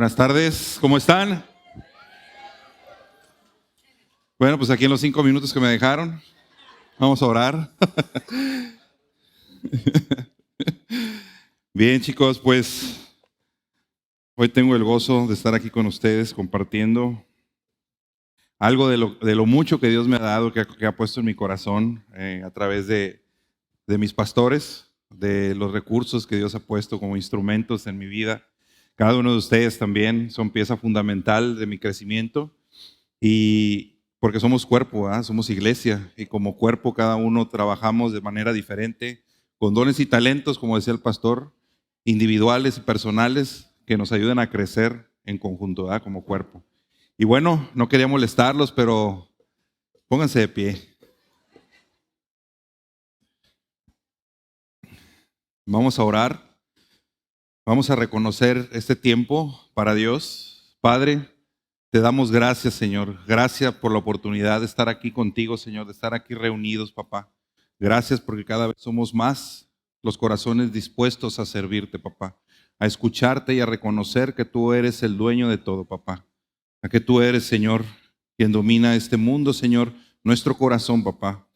Buenas tardes, ¿cómo están? Bueno, pues aquí en los 5 minutos que me dejaron, vamos a orar. Bien, chicos, pues hoy tengo el gozo de estar aquí con ustedes compartiendo algo de lo mucho que Dios me ha dado, que ha puesto en mi corazón a través de mis pastores, de los recursos que Dios ha puesto como instrumentos en mi vida. Cada uno de ustedes también son pieza fundamental de mi crecimiento y porque somos cuerpo, ¿verdad? Somos iglesia y como cuerpo cada uno trabajamos de manera diferente, con dones y talentos, como decía el pastor, individuales y personales que nos ayudan a crecer en conjunto, ¿verdad? Como cuerpo. Y bueno, no quería molestarlos, pero pónganse de pie. Vamos a orar. Vamos a reconocer este tiempo para Dios. Padre, te damos gracias, Señor. Gracias por la oportunidad de estar aquí contigo, Señor, de estar aquí reunidos, papá. Gracias porque cada vez somos más los corazones dispuestos a servirte, papá, a escucharte y a reconocer que tú eres el dueño de todo, papá. A que tú eres, Señor, quien domina este mundo, Señor, nuestro corazón, papá.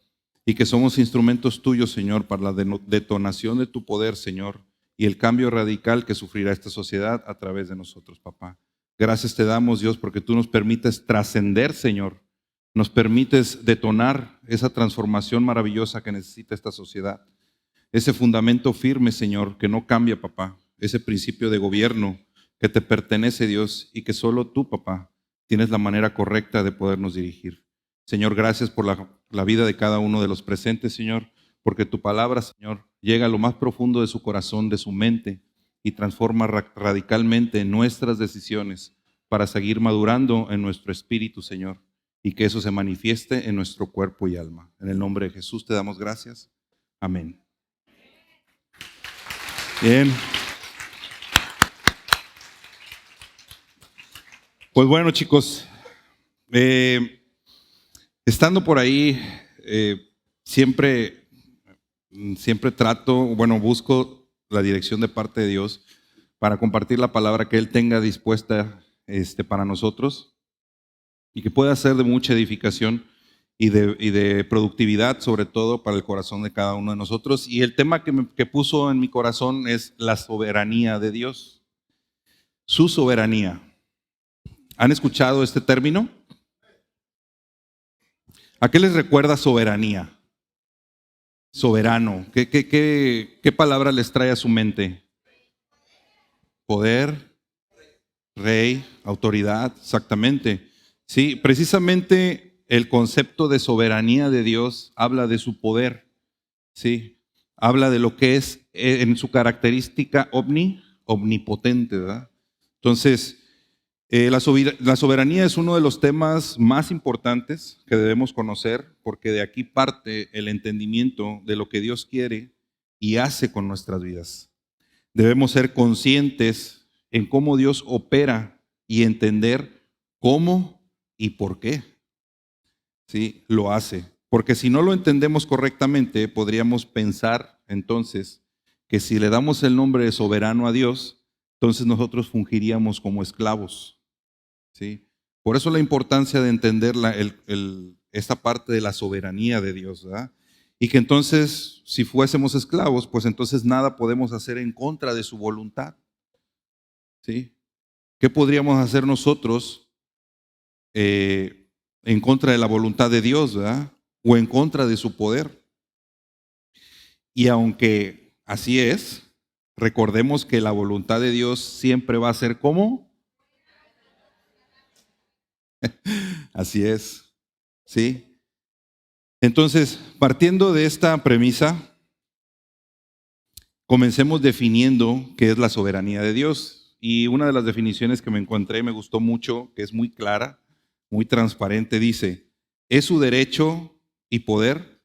Y que somos instrumentos tuyos, Señor, para la detonación de tu poder, Señor, y el cambio radical que sufrirá esta sociedad a través de nosotros, papá. Gracias te damos, Dios, porque tú nos permites trascender, Señor. Nos permites detonar esa transformación maravillosa que necesita esta sociedad. Ese fundamento firme, Señor, que no cambia, papá. Ese principio de gobierno que te pertenece, Dios, y que solo tú, papá, tienes la manera correcta de podernos dirigir. Señor, gracias por la vida de cada uno de los presentes, Señor, porque tu palabra, Señor, llega a lo más profundo de su corazón, de su mente, y transforma radicalmente nuestras decisiones para seguir madurando en nuestro espíritu, Señor, y que eso se manifieste en nuestro cuerpo y alma. En el nombre de Jesús te damos gracias. Amén. Bien. Pues bueno, chicos, estando por ahí, siempre busco la dirección de parte de Dios para compartir la palabra que Él tenga dispuesta para nosotros y que pueda ser de mucha edificación y de productividad, sobre todo para el corazón de cada uno de nosotros. Y el tema que puso en mi corazón es la soberanía de Dios, su soberanía. ¿Han escuchado este término? ¿A qué les recuerda soberanía? Soberano. ¿Qué palabra les trae a su mente? Poder, rey, autoridad, exactamente. Sí, precisamente el concepto de soberanía de Dios habla de su poder, sí, habla de lo que es en su característica omnipotente, ¿verdad? Entonces, la soberanía es uno de los temas más importantes que debemos conocer, porque de aquí parte el entendimiento de lo que Dios quiere y hace con nuestras vidas. Debemos ser conscientes en cómo Dios opera y entender cómo y por qué, ¿sí? Lo hace. Porque si no lo entendemos correctamente, podríamos pensar entonces que si le damos el nombre de soberano a Dios, entonces nosotros fungiríamos como esclavos, ¿sí? Por eso la importancia de entender esta parte de la soberanía de Dios, ¿verdad? Y que entonces, si fuésemos esclavos, pues entonces nada podemos hacer en contra de su voluntad, ¿sí? ¿Qué podríamos hacer nosotros en contra de la voluntad de Dios, ¿verdad? O en contra de su poder. Y aunque así es, recordemos que la voluntad de Dios siempre va a ser como. Así es, ¿sí? Entonces, partiendo de esta premisa, comencemos definiendo qué es la soberanía de Dios. Y una de las definiciones que me encontré me gustó mucho, que es muy clara, muy transparente, dice: es su derecho y poder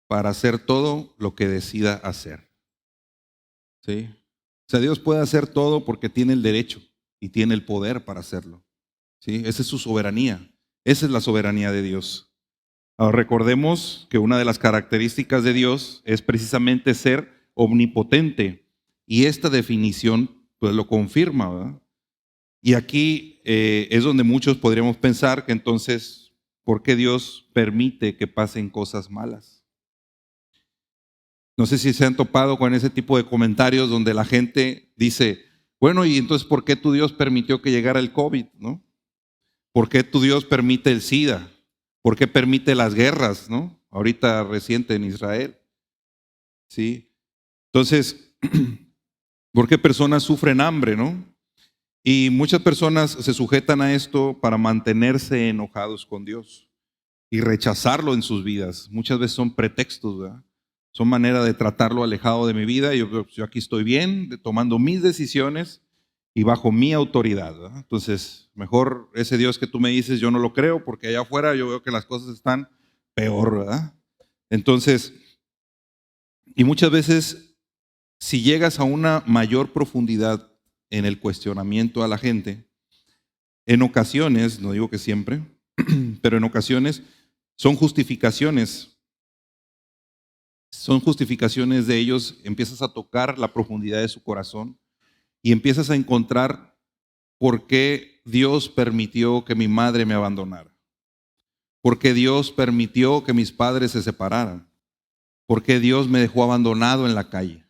para hacer todo lo que decida hacer. ¿Sí? O sea, Dios puede hacer todo porque tiene el derecho y tiene el poder para hacerlo. ¿Sí? Esa es su soberanía. Esa es la soberanía de Dios. Ahora recordemos que una de las características de Dios es precisamente ser omnipotente. Y esta definición pues lo confirma, ¿verdad? Y aquí es donde muchos podríamos pensar que entonces, ¿por qué Dios permite que pasen cosas malas? No sé si se han topado con ese tipo de comentarios donde la gente dice, bueno, y entonces, ¿por qué tu Dios permitió que llegara el COVID, no? ¿Por qué tu Dios permite el SIDA? ¿Por qué permite las guerras, no? Ahorita reciente en Israel, ¿sí? Entonces, ¿por qué personas sufren hambre, no? Y muchas personas se sujetan a esto para mantenerse enojados con Dios y rechazarlo en sus vidas. Muchas veces son pretextos, ¿verdad? Son maneras de tratarlo alejado de mi vida. Yo aquí estoy bien, tomando mis decisiones y bajo mi autoridad, ¿verdad? Entonces, mejor ese Dios que tú me dices, yo no lo creo, porque allá afuera yo veo que las cosas están peor, ¿verdad? Entonces, y muchas veces, si llegas a una mayor profundidad en el cuestionamiento a la gente, en ocasiones, no digo que siempre, pero en ocasiones son justificaciones de ellos, empiezas a tocar la profundidad de su corazón y empiezas a encontrar por qué Dios permitió que mi madre me abandonara, por qué Dios permitió que mis padres se separaran, por qué Dios me dejó abandonado en la calle,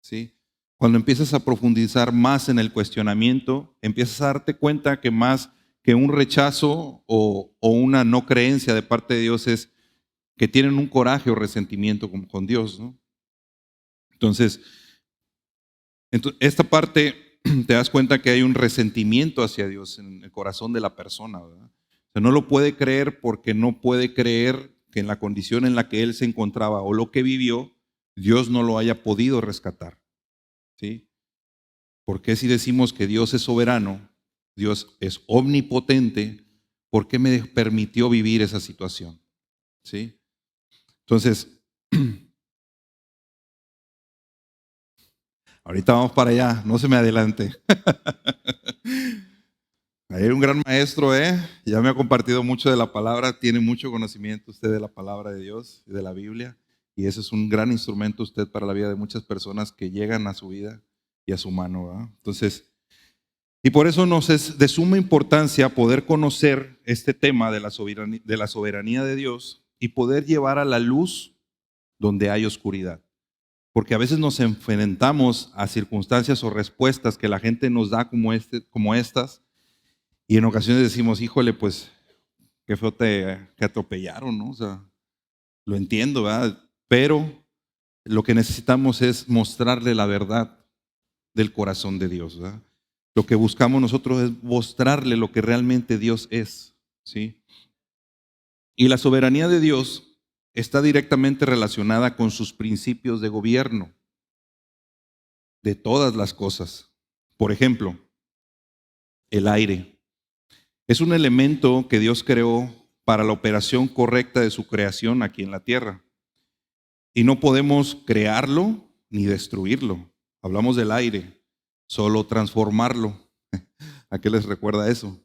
¿sí? Cuando empiezas a profundizar más en el cuestionamiento, empiezas a darte cuenta que más que un rechazo o una no creencia de parte de Dios es que tienen un coraje o resentimiento con Dios, ¿no? Entonces, esta parte te das cuenta que hay un resentimiento hacia Dios en el corazón de la persona, ¿verdad? O sea, no lo puede creer porque no puede creer que en la condición en la que él se encontraba o lo que vivió, Dios no lo haya podido rescatar, ¿sí? Porque si decimos que Dios es soberano, Dios es omnipotente, ¿por qué me permitió vivir esa situación? ¿Sí? Entonces, ahorita vamos para allá, no se me adelante. Hay un gran maestro, ya me ha compartido mucho de la palabra, tiene mucho conocimiento usted de la palabra de Dios y de la Biblia, y ese es un gran instrumento usted para la vida de muchas personas que llegan a su vida y a su mano, ¿verdad? Entonces, y por eso nos es de suma importancia poder conocer este tema de la soberanía de Dios y poder llevar a la luz donde hay oscuridad. Porque a veces nos enfrentamos a circunstancias o respuestas que la gente nos da como estas, y en ocasiones decimos, híjole, pues qué feo que atropellaron, ¿no? O sea, lo entiendo, ¿verdad? Pero lo que necesitamos es mostrarle la verdad del corazón de Dios, ¿verdad? Lo que buscamos nosotros es mostrarle lo que realmente Dios es, ¿sí? Y la soberanía de Dios está directamente relacionada con sus principios de gobierno de todas las cosas. Por ejemplo, el aire. Es un elemento que Dios creó para la operación correcta de su creación aquí en la tierra. Y no podemos crearlo ni destruirlo. Hablamos del aire, solo transformarlo. ¿A qué les recuerda eso?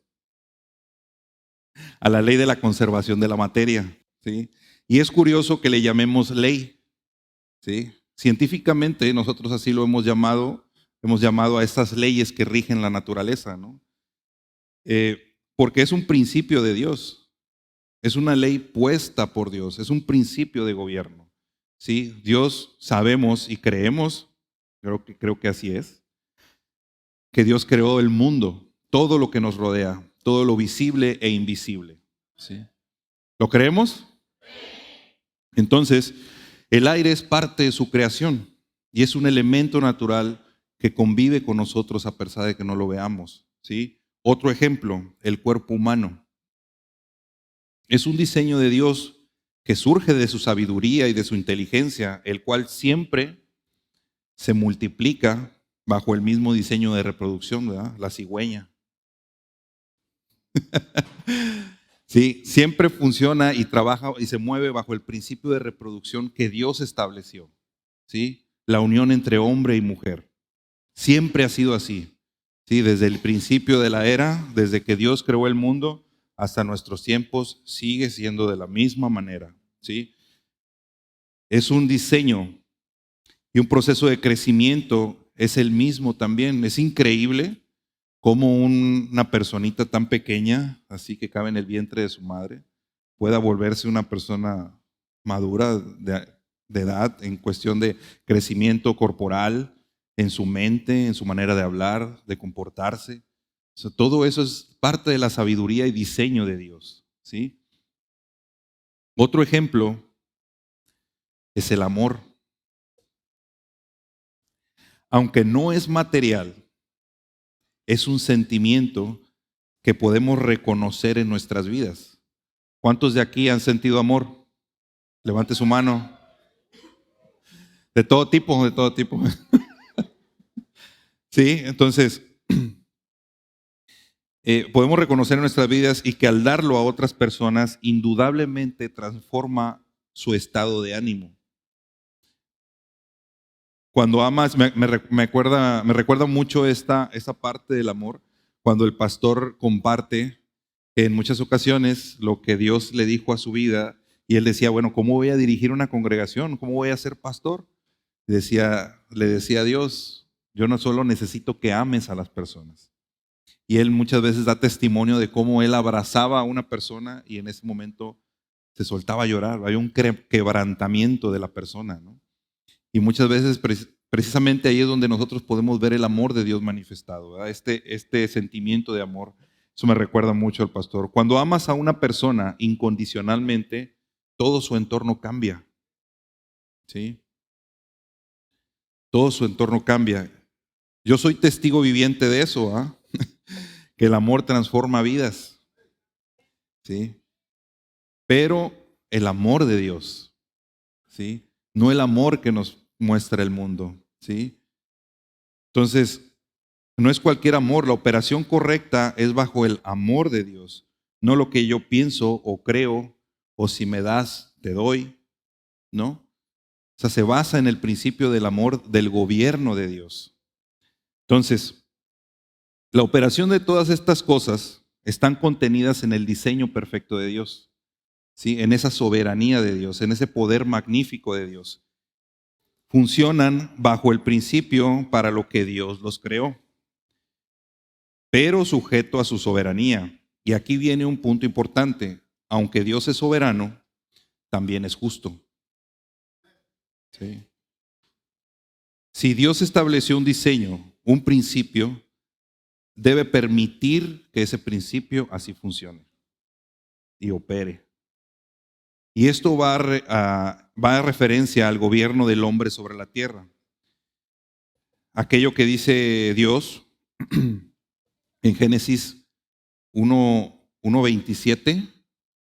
A la ley de la conservación de la materia, ¿sí? Y es curioso que le llamemos ley, ¿sí? Científicamente nosotros así lo hemos llamado a estas leyes que rigen la naturaleza, ¿no? Porque es un principio de Dios, es una ley puesta por Dios, es un principio de gobierno, ¿sí? Dios sabemos y creemos, creo que así es, que Dios creó el mundo, todo lo que nos rodea, todo lo visible e invisible, ¿sí? ¿Lo creemos? Entonces, el aire es parte de su creación y es un elemento natural que convive con nosotros a pesar de que no lo veamos, ¿sí? Otro ejemplo, el cuerpo humano. Es un diseño de Dios que surge de su sabiduría y de su inteligencia, el cual siempre se multiplica bajo el mismo diseño de reproducción, ¿verdad? La cigüeña. Sí, siempre funciona y trabaja y se mueve bajo el principio de reproducción que Dios estableció, ¿sí? La unión entre hombre y mujer. Siempre ha sido así, ¿sí? Desde el principio de la era, desde que Dios creó el mundo hasta nuestros tiempos, sigue siendo de la misma manera, ¿sí? Es un diseño y un proceso de crecimiento es el mismo también. Es increíble cómo una personita tan pequeña, así que cabe en el vientre de su madre, pueda volverse una persona madura de edad en cuestión de crecimiento corporal, en su mente, en su manera de hablar, de comportarse. O sea, todo eso es parte de la sabiduría y diseño de Dios, ¿sí? Otro ejemplo es el amor. Aunque no es material, es un sentimiento que podemos reconocer en nuestras vidas. ¿Cuántos de aquí han sentido amor? Levante su mano. De todo tipo, de todo tipo. Sí, entonces podemos reconocer en nuestras vidas y que al darlo a otras personas, indudablemente transforma su estado de ánimo. Cuando amas, me recuerda mucho esta parte del amor, cuando el pastor comparte en muchas ocasiones lo que Dios le dijo a su vida y él decía, bueno, ¿cómo voy a dirigir una congregación? ¿Cómo voy a ser pastor? Y le decía a Dios, yo no solo necesito que ames a las personas. Y él muchas veces da testimonio de cómo él abrazaba a una persona y en ese momento se soltaba a llorar, había un quebrantamiento de la persona, ¿no? Y muchas veces precisamente ahí es donde nosotros podemos ver el amor de Dios manifestado, ¿verdad? Este sentimiento de amor. Eso me recuerda mucho al pastor. Cuando amas a una persona incondicionalmente, todo su entorno cambia, ¿sí? Todo su entorno cambia. Yo soy testigo viviente de eso, ¿ah? Que el amor transforma vidas, ¿sí? Pero el amor de Dios, ¿sí? No el amor que nos muestra el mundo, ¿sí? Entonces, no es cualquier amor, la operación correcta es bajo el amor de Dios, no lo que yo pienso o creo, o si me das, te doy, ¿no? O sea, se basa en el principio del amor del gobierno de Dios. Entonces, la operación de todas estas cosas están contenidas en el diseño perfecto de Dios, ¿sí? En esa soberanía de Dios, en ese poder magnífico de Dios. Funcionan bajo el principio para lo que Dios los creó, pero sujeto a su soberanía. Y aquí viene un punto importante. Aunque Dios es soberano, también es justo. ¿Sí? Si Dios estableció un diseño, un principio, debe permitir que ese principio así funcione y opere. Y esto va a referencia al gobierno del hombre sobre la tierra. Aquello que dice Dios en Génesis 1:27.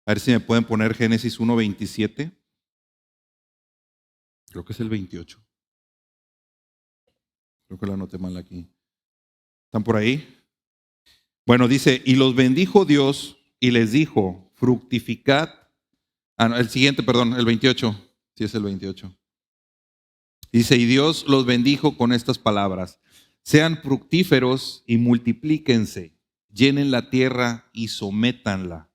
A ver si me pueden poner Génesis 1:27. Creo que es el 28. Creo que lo anoté mal aquí. ¿Están por ahí? Bueno, dice, y los bendijo Dios y les dijo, fructificad. Ah, no, el siguiente, perdón, el 28. Sí, es el 28. Dice, y Dios los bendijo con estas palabras. Sean fructíferos y multiplíquense. Llenen la tierra y sométanla.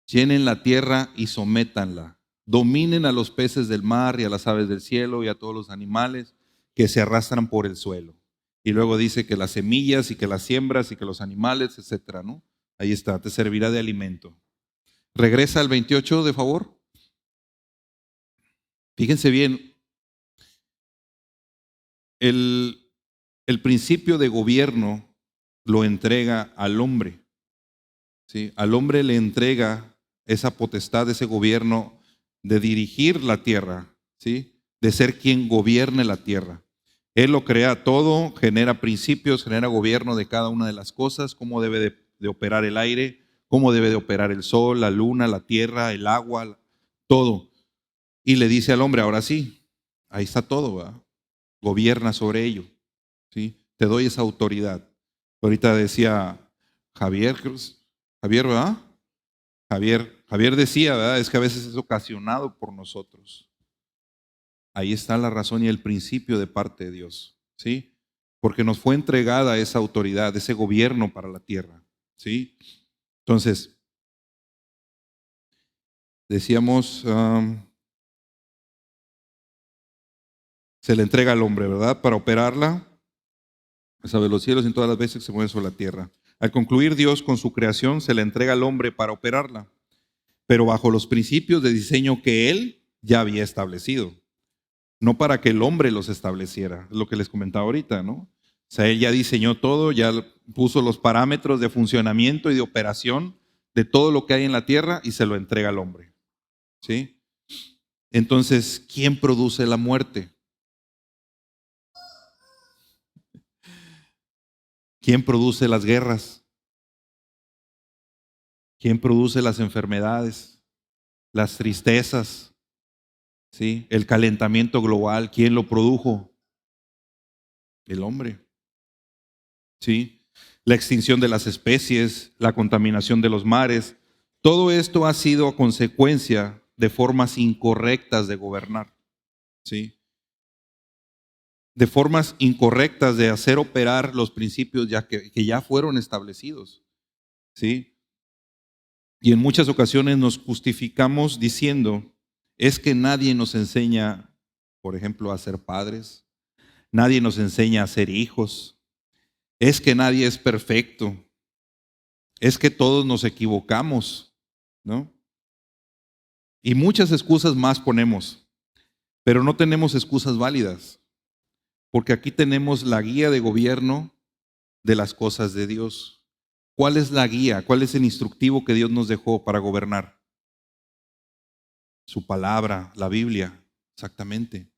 Llenen la tierra y sométanla. Dominen a los peces del mar y a las aves del cielo y a todos los animales que se arrastran por el suelo. Y luego dice que las semillas y que las siembras y que los animales, etcétera, ¿no? Ahí está, te servirá de alimento. Regresa al 28, de favor. Fíjense bien, el, el principio de gobierno lo entrega al hombre, ¿sí? Al hombre le entrega esa potestad, ese gobierno de dirigir la tierra, ¿sí? De ser quien gobierne la tierra. Él lo crea todo, genera principios, genera gobierno de cada una de las cosas, cómo debe de operar el aire, cómo debe de operar el sol, la luna, la tierra, el agua, todo. Y le dice al hombre, ahora sí, ahí está todo, ¿verdad? Gobierna sobre ello, ¿sí? Te doy esa autoridad. Ahorita decía Javier, Javier, ¿verdad? Javier decía, ¿verdad? Es que a veces es ocasionado por nosotros. Ahí está la razón y el principio de parte de Dios, ¿sí? Porque nos fue entregada esa autoridad, ese gobierno para la tierra, ¿sí? Entonces, decíamos, se le entrega al hombre, ¿verdad? Para operarla. sabe los cielos y en todas las veces que se mueven sobre la tierra. Al concluir Dios con su creación, se la entrega al hombre para operarla, pero bajo los principios de diseño que Él ya había establecido. No para que el hombre los estableciera, es lo que les comentaba ahorita, ¿no? O sea, Él ya diseñó todo, ya puso los parámetros de funcionamiento y de operación de todo lo que hay en la tierra y se lo entrega al hombre, ¿sí? Entonces, ¿quién produce la muerte? ¿Quién produce las guerras? ¿Quién produce las enfermedades, las tristezas, ¿sí? El calentamiento global, ¿quién lo produjo? El hombre, ¿sí? La extinción de las especies, la contaminación de los mares, todo esto ha sido consecuencia de formas incorrectas de gobernar, ¿sí? De formas incorrectas de hacer operar los principios que ya fueron establecidos, ¿sí? Y en muchas ocasiones nos justificamos diciendo, es que nadie nos enseña, por ejemplo, a ser padres, nadie nos enseña a ser hijos, es que nadie es perfecto, es que todos nos equivocamos, ¿no? Y muchas excusas más ponemos, pero no tenemos excusas válidas, porque aquí tenemos la guía de gobierno de las cosas de Dios. ¿Cuál es la guía? ¿Cuál es el instructivo que Dios nos dejó para gobernar? Su palabra, la Biblia, exactamente.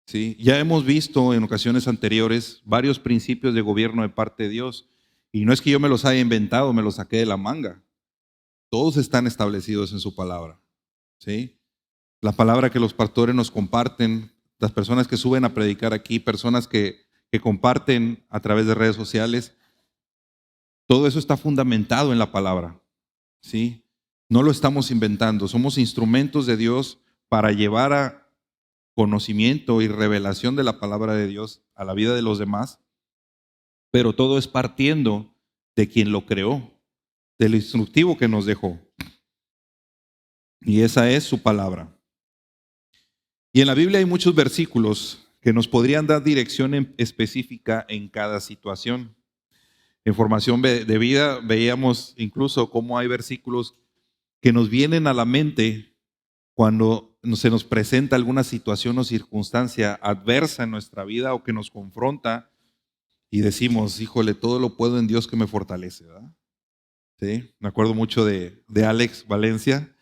¿Sí? Ya hemos visto en ocasiones anteriores varios principios de gobierno de parte de Dios. Y no es que yo me los haya inventado, me los saqué de la manga. Todos están establecidos en su palabra. ¿Sí? La palabra que los pastores nos comparten, las personas que suben a predicar aquí, personas que comparten a través de redes sociales, todo eso está fundamentado en la palabra. ¿Sí? No lo estamos inventando, somos instrumentos de Dios para llevar a conocimiento y revelación de la palabra de Dios a la vida de los demás, pero todo es partiendo de quien lo creó, del instructivo que nos dejó. Y esa es su palabra. Y en la Biblia hay muchos versículos que nos podrían dar dirección específica en cada situación. En formación de vida veíamos incluso cómo hay versículos que nos vienen a la mente cuando se nos presenta alguna situación o circunstancia adversa en nuestra vida o que nos confronta y decimos, híjole, todo lo puedo en Dios que me fortalece, ¿verdad? Sí, me acuerdo mucho de Alex Valencia,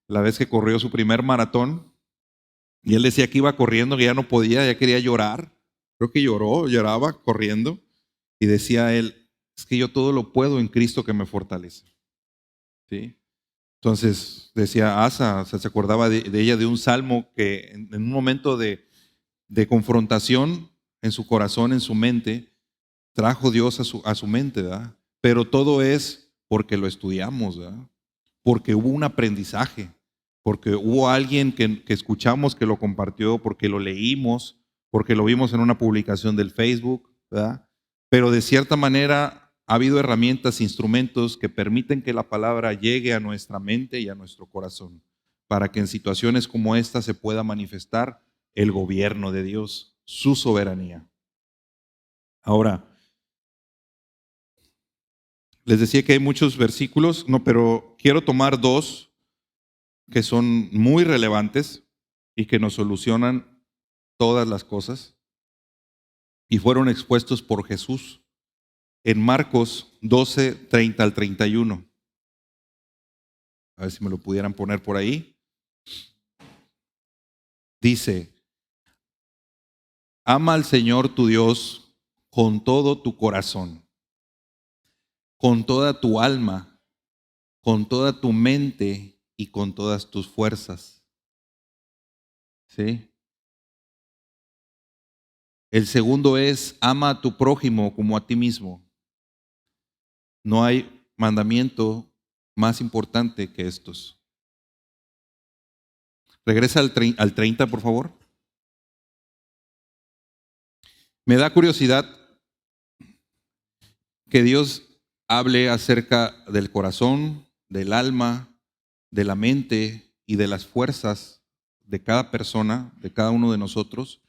la vez que corrió su primer maratón y él decía que iba corriendo, que ya no podía, ya quería llorar. Creo que lloraba corriendo y decía él, es que yo todo lo puedo en Cristo que me fortalece. ¿Sí? Entonces decía Asa, o sea, se acordaba de ella de un salmo que en un momento de confrontación en su corazón, en su mente, trajo Dios a su mente, ¿verdad? Pero todo es porque lo estudiamos, ¿verdad? Porque hubo un aprendizaje, porque hubo alguien que escuchamos que lo compartió, porque lo leímos, porque lo vimos en una publicación del Facebook, ¿verdad? Pero de cierta manera ha habido herramientas, instrumentos que permiten que la palabra llegue a nuestra mente y a nuestro corazón, para que en situaciones como esta se pueda manifestar el gobierno de Dios, su soberanía. Ahora, les decía que hay muchos versículos, no, pero quiero tomar dos que son muy relevantes y que nos solucionan todas las cosas y fueron expuestos por Jesús en Marcos 12, 30 al 31. A ver si me lo pudieran poner por ahí. Dice, ama al Señor tu Dios con todo tu corazón, con toda tu alma, con toda tu mente y con todas tus fuerzas. ¿Sí? El segundo es, ama a tu prójimo como a ti mismo. No hay mandamiento más importante que estos. Regresa al 30, por favor. Me da curiosidad que Dios hable acerca del corazón, del alma, de la mente y de las fuerzas de cada persona, de cada uno de nosotros.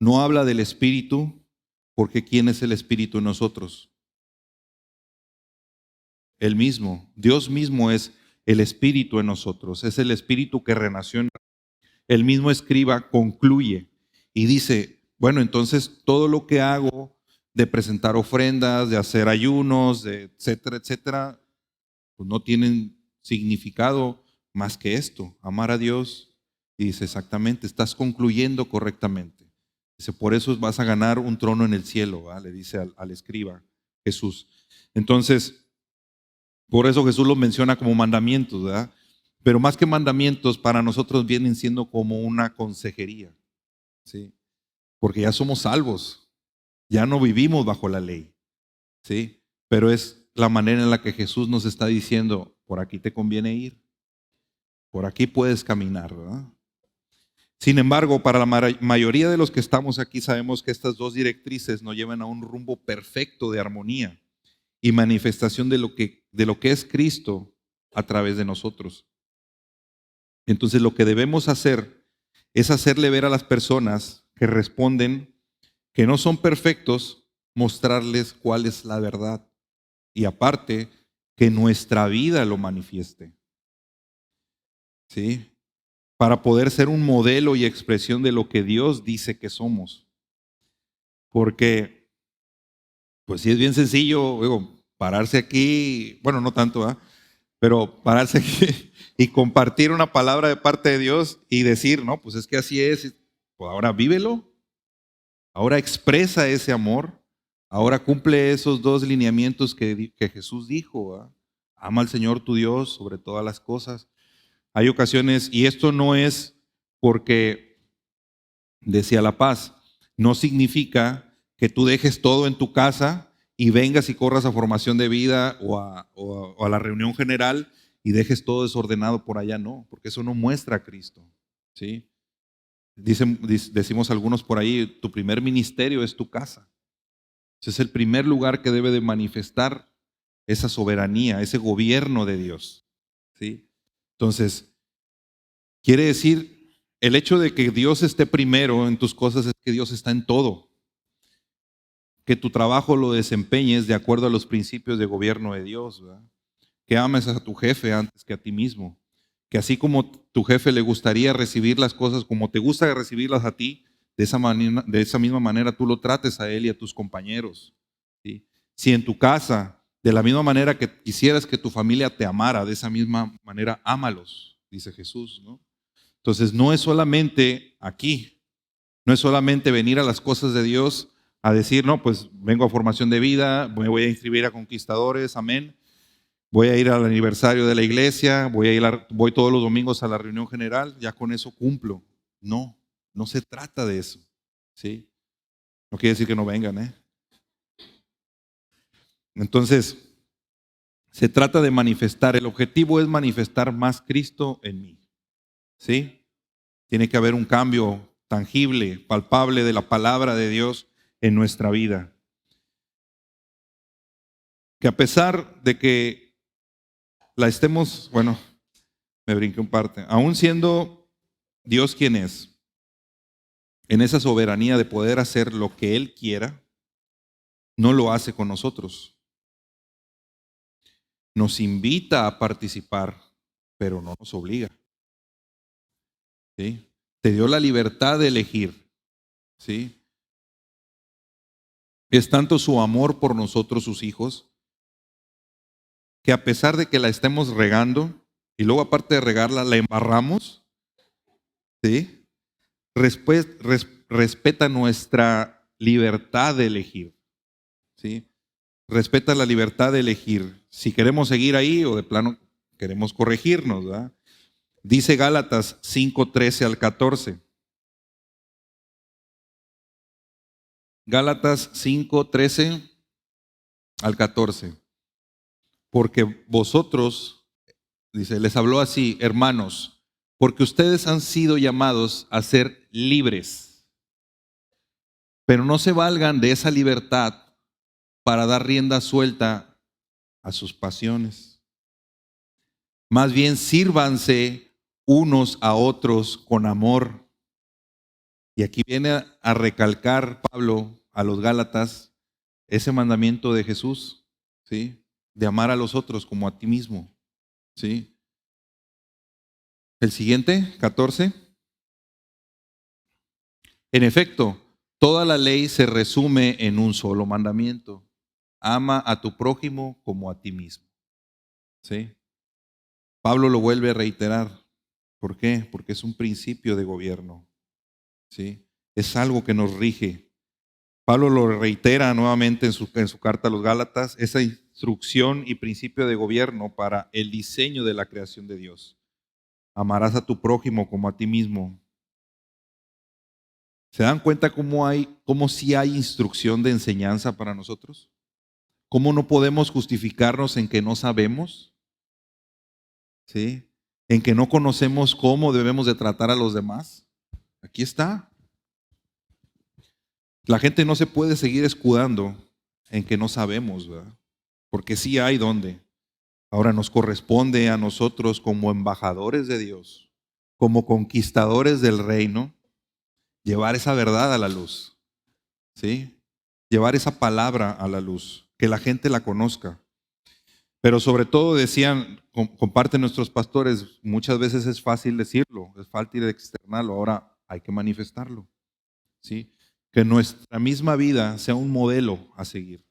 No habla del espíritu, Porque ¿quién es el Espíritu en nosotros? El mismo. Dios mismo es el Espíritu en nosotros. Es el Espíritu que renació en el mismo escriba concluye y dice, bueno, entonces todo lo que hago de presentar ofrendas, de hacer ayunos, de etcétera, etcétera, pues no tienen significado más que esto, amar a Dios. Y dice, exactamente, estás concluyendo correctamente. Dice, por eso vas a ganar un trono en el cielo, ¿va? Le dice al escriba Jesús. Entonces, por eso Jesús los menciona como mandamientos, ¿verdad? Pero más que mandamientos, para nosotros vienen siendo como una consejería, ¿sí? Porque ya somos salvos, ya no vivimos bajo la ley, ¿sí? Pero es la manera en la que Jesús nos está diciendo, por aquí te conviene ir, por aquí puedes caminar, ¿verdad? Sin embargo, para la mayoría de los que estamos aquí sabemos que estas dos directrices nos llevan a un rumbo perfecto de armonía y manifestación de lo que es Cristo a través de nosotros. Entonces lo que debemos hacer es hacerle ver a las personas que responden que no son perfectos, mostrarles cuál es la verdad. Y aparte, que nuestra vida lo manifieste. ¿Sí? Para poder ser un modelo y expresión de lo que Dios dice que somos. Porque, pues sí es bien sencillo, digo, pararse aquí, bueno, no tanto, ¿eh? Pero pararse aquí y compartir una palabra de parte de Dios y decir, no, pues es que así es, pues ahora vívelo, ahora expresa ese amor, ahora cumple esos dos lineamientos que Jesús dijo, ¿verdad? Ama al Señor tu Dios sobre todas las cosas. Hay ocasiones, y esto no es porque decía la paz, no significa que tú dejes todo en tu casa y vengas y corras a formación de vida o a la reunión general y dejes todo desordenado por allá, no, porque eso no muestra a Cristo, ¿sí? Decimos algunos por ahí, tu primer ministerio es tu casa. Ese es el primer lugar que debe de manifestar esa soberanía, ese gobierno de Dios, ¿sí? Entonces, quiere decir, el hecho de que Dios esté primero en tus cosas es que Dios está en todo. Que tu trabajo lo desempeñes de acuerdo a los principios de gobierno de Dios, ¿verdad? Que ames a tu jefe antes que a ti mismo. Que así como tu jefe le gustaría recibir las cosas como te gusta recibirlas a ti, de esa misma manera tú lo trates a él y a tus compañeros, ¿sí? Si en tu casa, de la misma manera que quisieras que tu familia te amara, de esa misma manera ámalos, dice Jesús, ¿no? Entonces no es solamente aquí, no es solamente venir a las cosas de Dios a decir, no, pues vengo a formación de vida, me voy a inscribir a conquistadores, amén. Voy a ir al aniversario de la iglesia, voy todos los domingos a la reunión general, ya con eso cumplo. No, no se trata de eso, ¿sí? No quiere decir que no vengan, ¿eh? Entonces, se trata de manifestar, el objetivo es manifestar más Cristo en mí, ¿sí? Tiene que haber un cambio tangible, palpable de la palabra de Dios en nuestra vida. Que a pesar de que la estemos, bueno, me brinqué un parte, aún siendo Dios quien es, en esa soberanía de poder hacer lo que Él quiera, no lo hace con nosotros. Nos invita a participar, pero no nos obliga, ¿sí? Te dio la libertad de elegir, ¿sí? Es tanto su amor por nosotros, sus hijos, que a pesar de que la estemos regando, y luego aparte de regarla, la embarramos, ¿sí? Respeta nuestra libertad de elegir, ¿sí? Respeta la libertad de elegir si queremos seguir ahí o de plano queremos corregirnos, ¿verdad? Dice Gálatas 5:13 al 14. Gálatas 5:13 al 14. Porque vosotros, dice, les habló así, hermanos, porque ustedes han sido llamados a ser libres, pero no se valgan de esa libertad para dar rienda suelta a sus pasiones. Más bien sírvanse unos a otros con amor. Y aquí viene a recalcar Pablo a los Gálatas ese mandamiento de Jesús, ¿sí? De amar a los otros como a ti mismo, ¿sí? El siguiente, 14. En efecto, toda la ley se resume en un solo mandamiento. Ama a tu prójimo como a ti mismo, ¿sí? Pablo lo vuelve a reiterar. ¿Por qué? Porque es un principio de gobierno, ¿sí? Es algo que nos rige. Pablo lo reitera nuevamente en su carta a los Gálatas, esa instrucción y principio de gobierno para el diseño de la creación de Dios. Amarás a tu prójimo como a ti mismo. ¿Se dan cuenta cómo sí hay instrucción de enseñanza para nosotros? ¿Cómo no podemos justificarnos en que no sabemos? ¿Sí? En que no conocemos cómo debemos de tratar a los demás. Aquí está. La gente no se puede seguir escudando en que no sabemos, ¿verdad? Porque sí hay donde. Ahora nos corresponde a nosotros como embajadores de Dios, como conquistadores del reino, llevar esa verdad a la luz, ¿sí? Llevar esa palabra a la luz, que la gente la conozca. Pero sobre todo decían, comparten nuestros pastores, muchas veces es fácil decirlo, es fácil externarlo, ahora hay que manifestarlo, ¿sí? Que nuestra misma vida sea un modelo a seguir.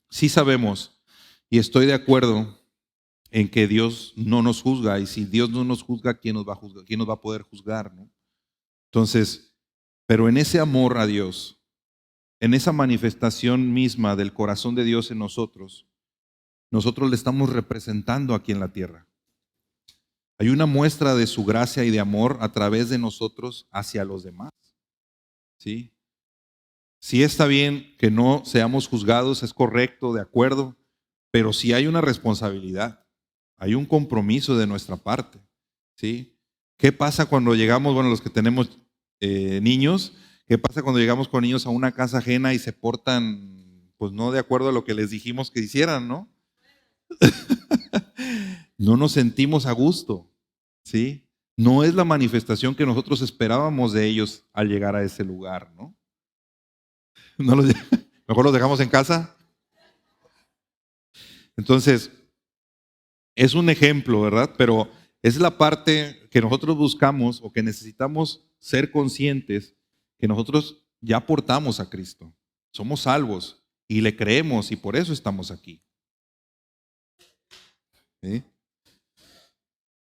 Sí sabemos, y estoy de acuerdo en que Dios no nos juzga, y si Dios no nos juzga, ¿quién nos va a juzgar? ¿Quién nos va a poder juzgar, no? Entonces, pero en ese amor a Dios, en esa manifestación misma del corazón de Dios en nosotros, nosotros le estamos representando aquí en la tierra. Hay una muestra de su gracia y de amor a través de nosotros hacia los demás, ¿sí? Sí está bien que no seamos juzgados, es correcto, de acuerdo, pero sí hay una responsabilidad, hay un compromiso de nuestra parte, ¿sí? ¿Qué pasa cuando llegamos, bueno, los que tenemos niños, qué pasa cuando llegamos con niños a una casa ajena y se portan, pues no de acuerdo a lo que les dijimos que hicieran, ¿no? No nos sentimos a gusto, ¿sí? No es la manifestación que nosotros esperábamos de ellos al llegar a ese lugar, ¿no? No los- Mejor los dejamos en casa. Entonces, es un ejemplo, ¿verdad? Pero es la parte que nosotros buscamos o que necesitamos ser conscientes que nosotros ya aportamos a Cristo. Somos salvos y le creemos y por eso estamos aquí, ¿sí?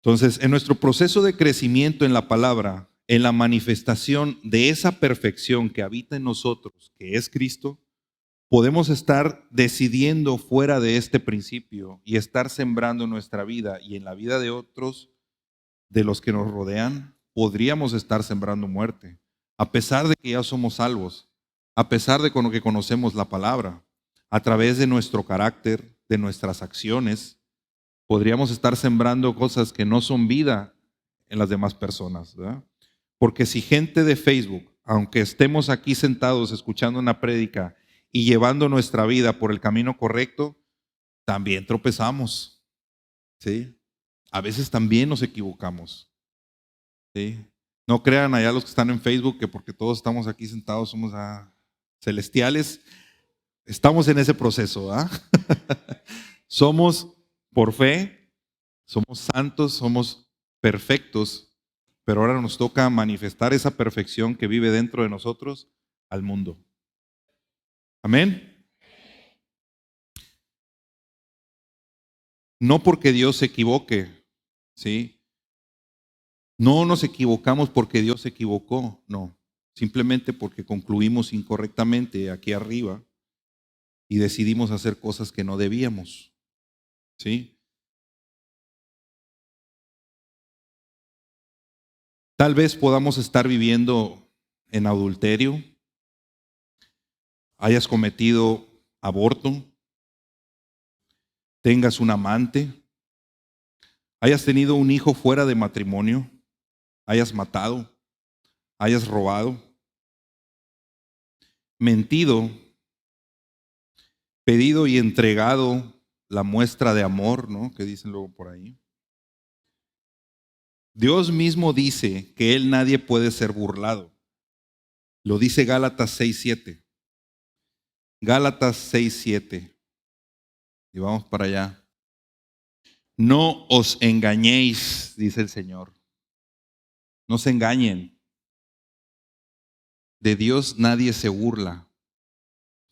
Entonces, en nuestro proceso de crecimiento en la palabra, en la manifestación de esa perfección que habita en nosotros, que es Cristo, podemos estar decidiendo fuera de este principio y estar sembrando en nuestra vida y en la vida de otros, de los que nos rodean, podríamos estar sembrando muerte, a pesar de que ya somos salvos, a pesar de que conocemos la palabra, a través de nuestro carácter, de nuestras acciones, podríamos estar sembrando cosas que no son vida en las demás personas, ¿verdad? Porque si gente de Facebook, aunque estemos aquí sentados escuchando una prédica y llevando nuestra vida por el camino correcto, también tropezamos, ¿sí? A veces también nos equivocamos, ¿sí? No crean allá los que están en Facebook que porque todos estamos aquí sentados somos celestiales. Estamos en ese proceso, ¿ah? Somos por fe, somos santos, somos perfectos, pero ahora nos toca manifestar esa perfección que vive dentro de nosotros al mundo. Amén. No porque Dios se equivoque, ¿sí? No nos equivocamos porque Dios se equivocó, no. Simplemente porque concluimos incorrectamente aquí arriba y decidimos hacer cosas que no debíamos, ¿sí? Tal vez podamos estar viviendo en adulterio, hayas cometido aborto, tengas un amante, hayas tenido un hijo fuera de matrimonio, hayas matado, hayas robado, mentido, pedido y entregado la muestra de amor, ¿no? Que dicen luego por ahí. Dios mismo dice que Él nadie puede ser burlado. Lo dice Gálatas 6:7. Gálatas 6:7. Y vamos para allá. No os engañéis, dice el Señor. No se engañen. De Dios nadie se burla.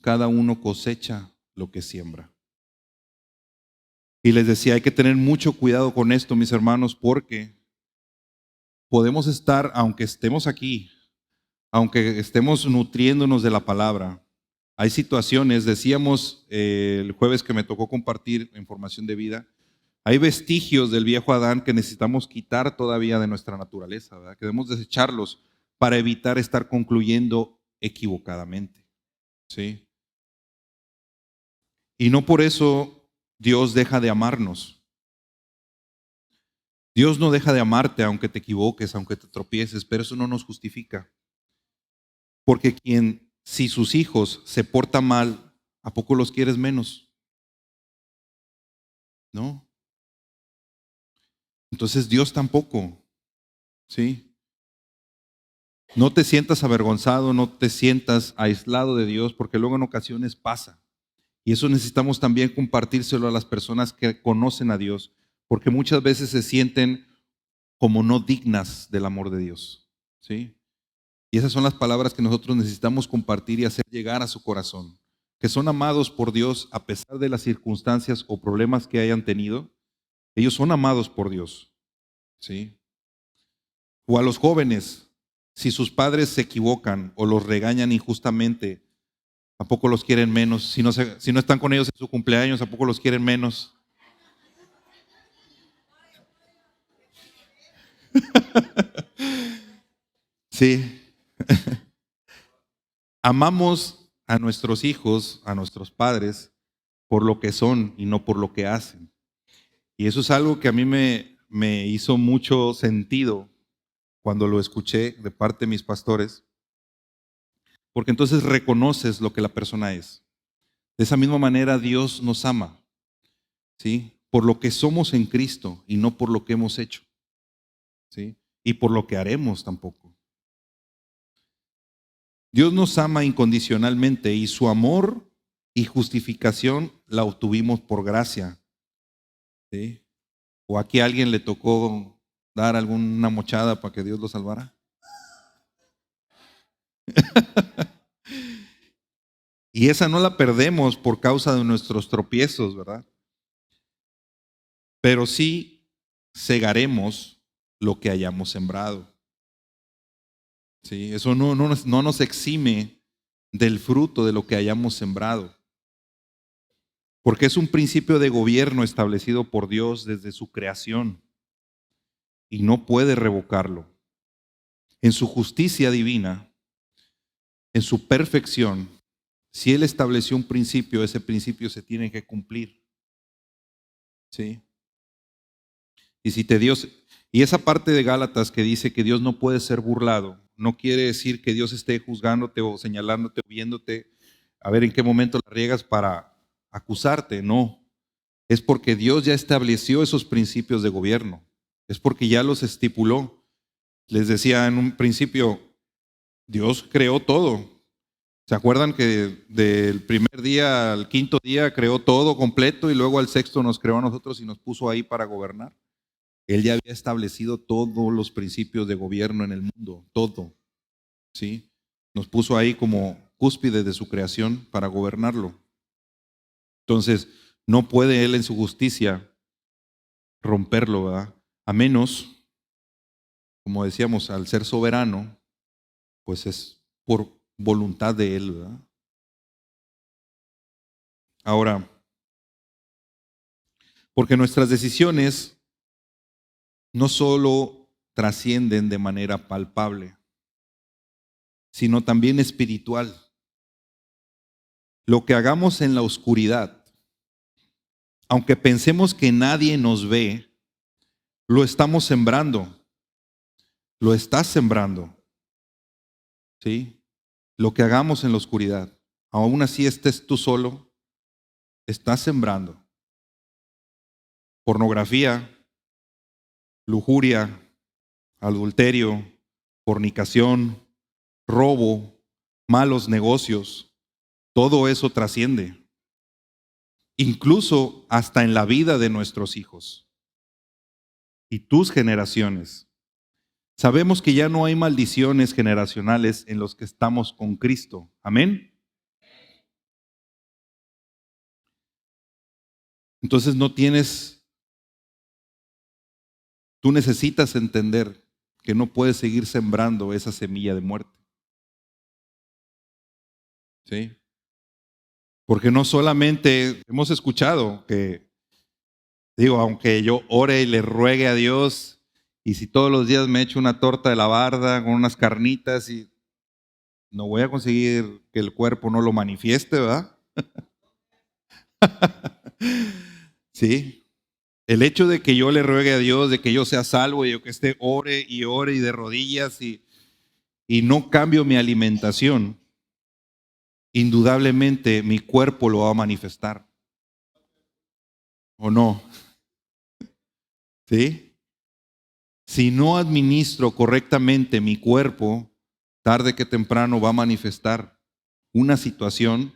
Cada uno cosecha lo que siembra. Y les decía, hay que tener mucho cuidado con esto, mis hermanos, porque podemos estar, aunque estemos aquí, aunque estemos nutriéndonos de la palabra, hay situaciones, decíamos el jueves que me tocó compartir información de vida, hay vestigios del viejo Adán que necesitamos quitar todavía de nuestra naturaleza, ¿verdad? Que debemos desecharlos para evitar estar concluyendo equivocadamente, ¿sí? Y no por eso Dios deja de amarnos. Dios no deja de amarte aunque te equivoques, aunque te tropieces, pero eso no nos justifica. Porque si sus hijos se portan mal, ¿a poco los quieres menos? ¿No? Entonces Dios tampoco, ¿sí? No te sientas avergonzado, no te sientas aislado de Dios, porque luego en ocasiones pasa. Y eso necesitamos también compartírselo a las personas que conocen a Dios, porque muchas veces se sienten como no dignas del amor de Dios, ¿sí? Y esas son las palabras que nosotros necesitamos compartir y hacer llegar a su corazón, que son amados por Dios a pesar de las circunstancias o problemas que hayan tenido. Ellos son amados por Dios, ¿sí? O a los jóvenes, si sus padres se equivocan o los regañan injustamente, ¿a poco los quieren menos? Si no están con ellos en su cumpleaños, ¿a poco los quieren menos? Sí. Amamos a nuestros hijos, a nuestros padres, por lo que son y no por lo que hacen. Y eso es algo que a mí me hizo mucho sentido cuando lo escuché de parte de mis pastores, porque entonces reconoces lo que la persona es. De esa misma manera Dios nos ama, ¿sí? Por lo que somos en Cristo y no por lo que hemos hecho, ¿sí? Y por lo que haremos tampoco. Dios nos ama incondicionalmente y su amor y justificación la obtuvimos por gracia, ¿sí? ¿O aquí a alguien le tocó dar alguna mochada para que Dios lo salvara? Y esa no la perdemos por causa de nuestros tropiezos, ¿verdad? Pero sí segaremos lo que hayamos sembrado. ¿Sí? Eso no nos exime del fruto de lo que hayamos sembrado. Porque es un principio de gobierno establecido por Dios desde su creación y no puede revocarlo. En su justicia divina, en su perfección, si Él estableció un principio, ese principio se tiene que cumplir. ¿Sí? Y si te Dios, y esa parte de Gálatas que dice que Dios no puede ser burlado, no quiere decir que Dios esté juzgándote o señalándote o viéndote a ver en qué momento la riegas para acusarte, no. Es porque Dios ya estableció esos principios de gobierno. Es porque ya los estipuló. Les decía en un principio, Dios creó todo. ¿Se acuerdan que del primer día al quinto día creó todo completo y luego al sexto nos creó a nosotros y nos puso ahí para gobernar? Él ya había establecido todos los principios de gobierno en el mundo, todo, ¿sí? Nos puso ahí como cúspide de su creación para gobernarlo. Entonces, no puede Él en su justicia romperlo, ¿verdad? A menos, como decíamos, al ser soberano, pues es por voluntad de Él, ¿verdad? Ahora, porque nuestras decisiones no solo trascienden de manera palpable, sino también espiritual. Lo que hagamos en la oscuridad, aunque pensemos que nadie nos ve, lo estamos sembrando, lo estás sembrando, ¿sí? Lo que hagamos en la oscuridad, aún así estés tú solo, estás sembrando. Pornografía, lujuria, adulterio, fornicación, robo, malos negocios, todo eso trasciende, incluso hasta en la vida de nuestros hijos y tus generaciones. Sabemos que ya no hay maldiciones generacionales en los que estamos con Cristo. Amén. Entonces tú necesitas entender que no puedes seguir sembrando esa semilla de muerte. ¿Sí? Porque no solamente hemos escuchado que, aunque yo ore y le ruegue a Dios, y si todos los días me echo una torta de la barda con unas carnitas, y no voy a conseguir que el cuerpo no lo manifieste, ¿verdad? Sí. El hecho de que yo le ruegue a Dios, de que yo sea salvo, y yo que esté ore y de rodillas y no cambio mi alimentación, indudablemente mi cuerpo lo va a manifestar. ¿O no? ¿Sí? Si no administro correctamente mi cuerpo, tarde que temprano va a manifestar una situación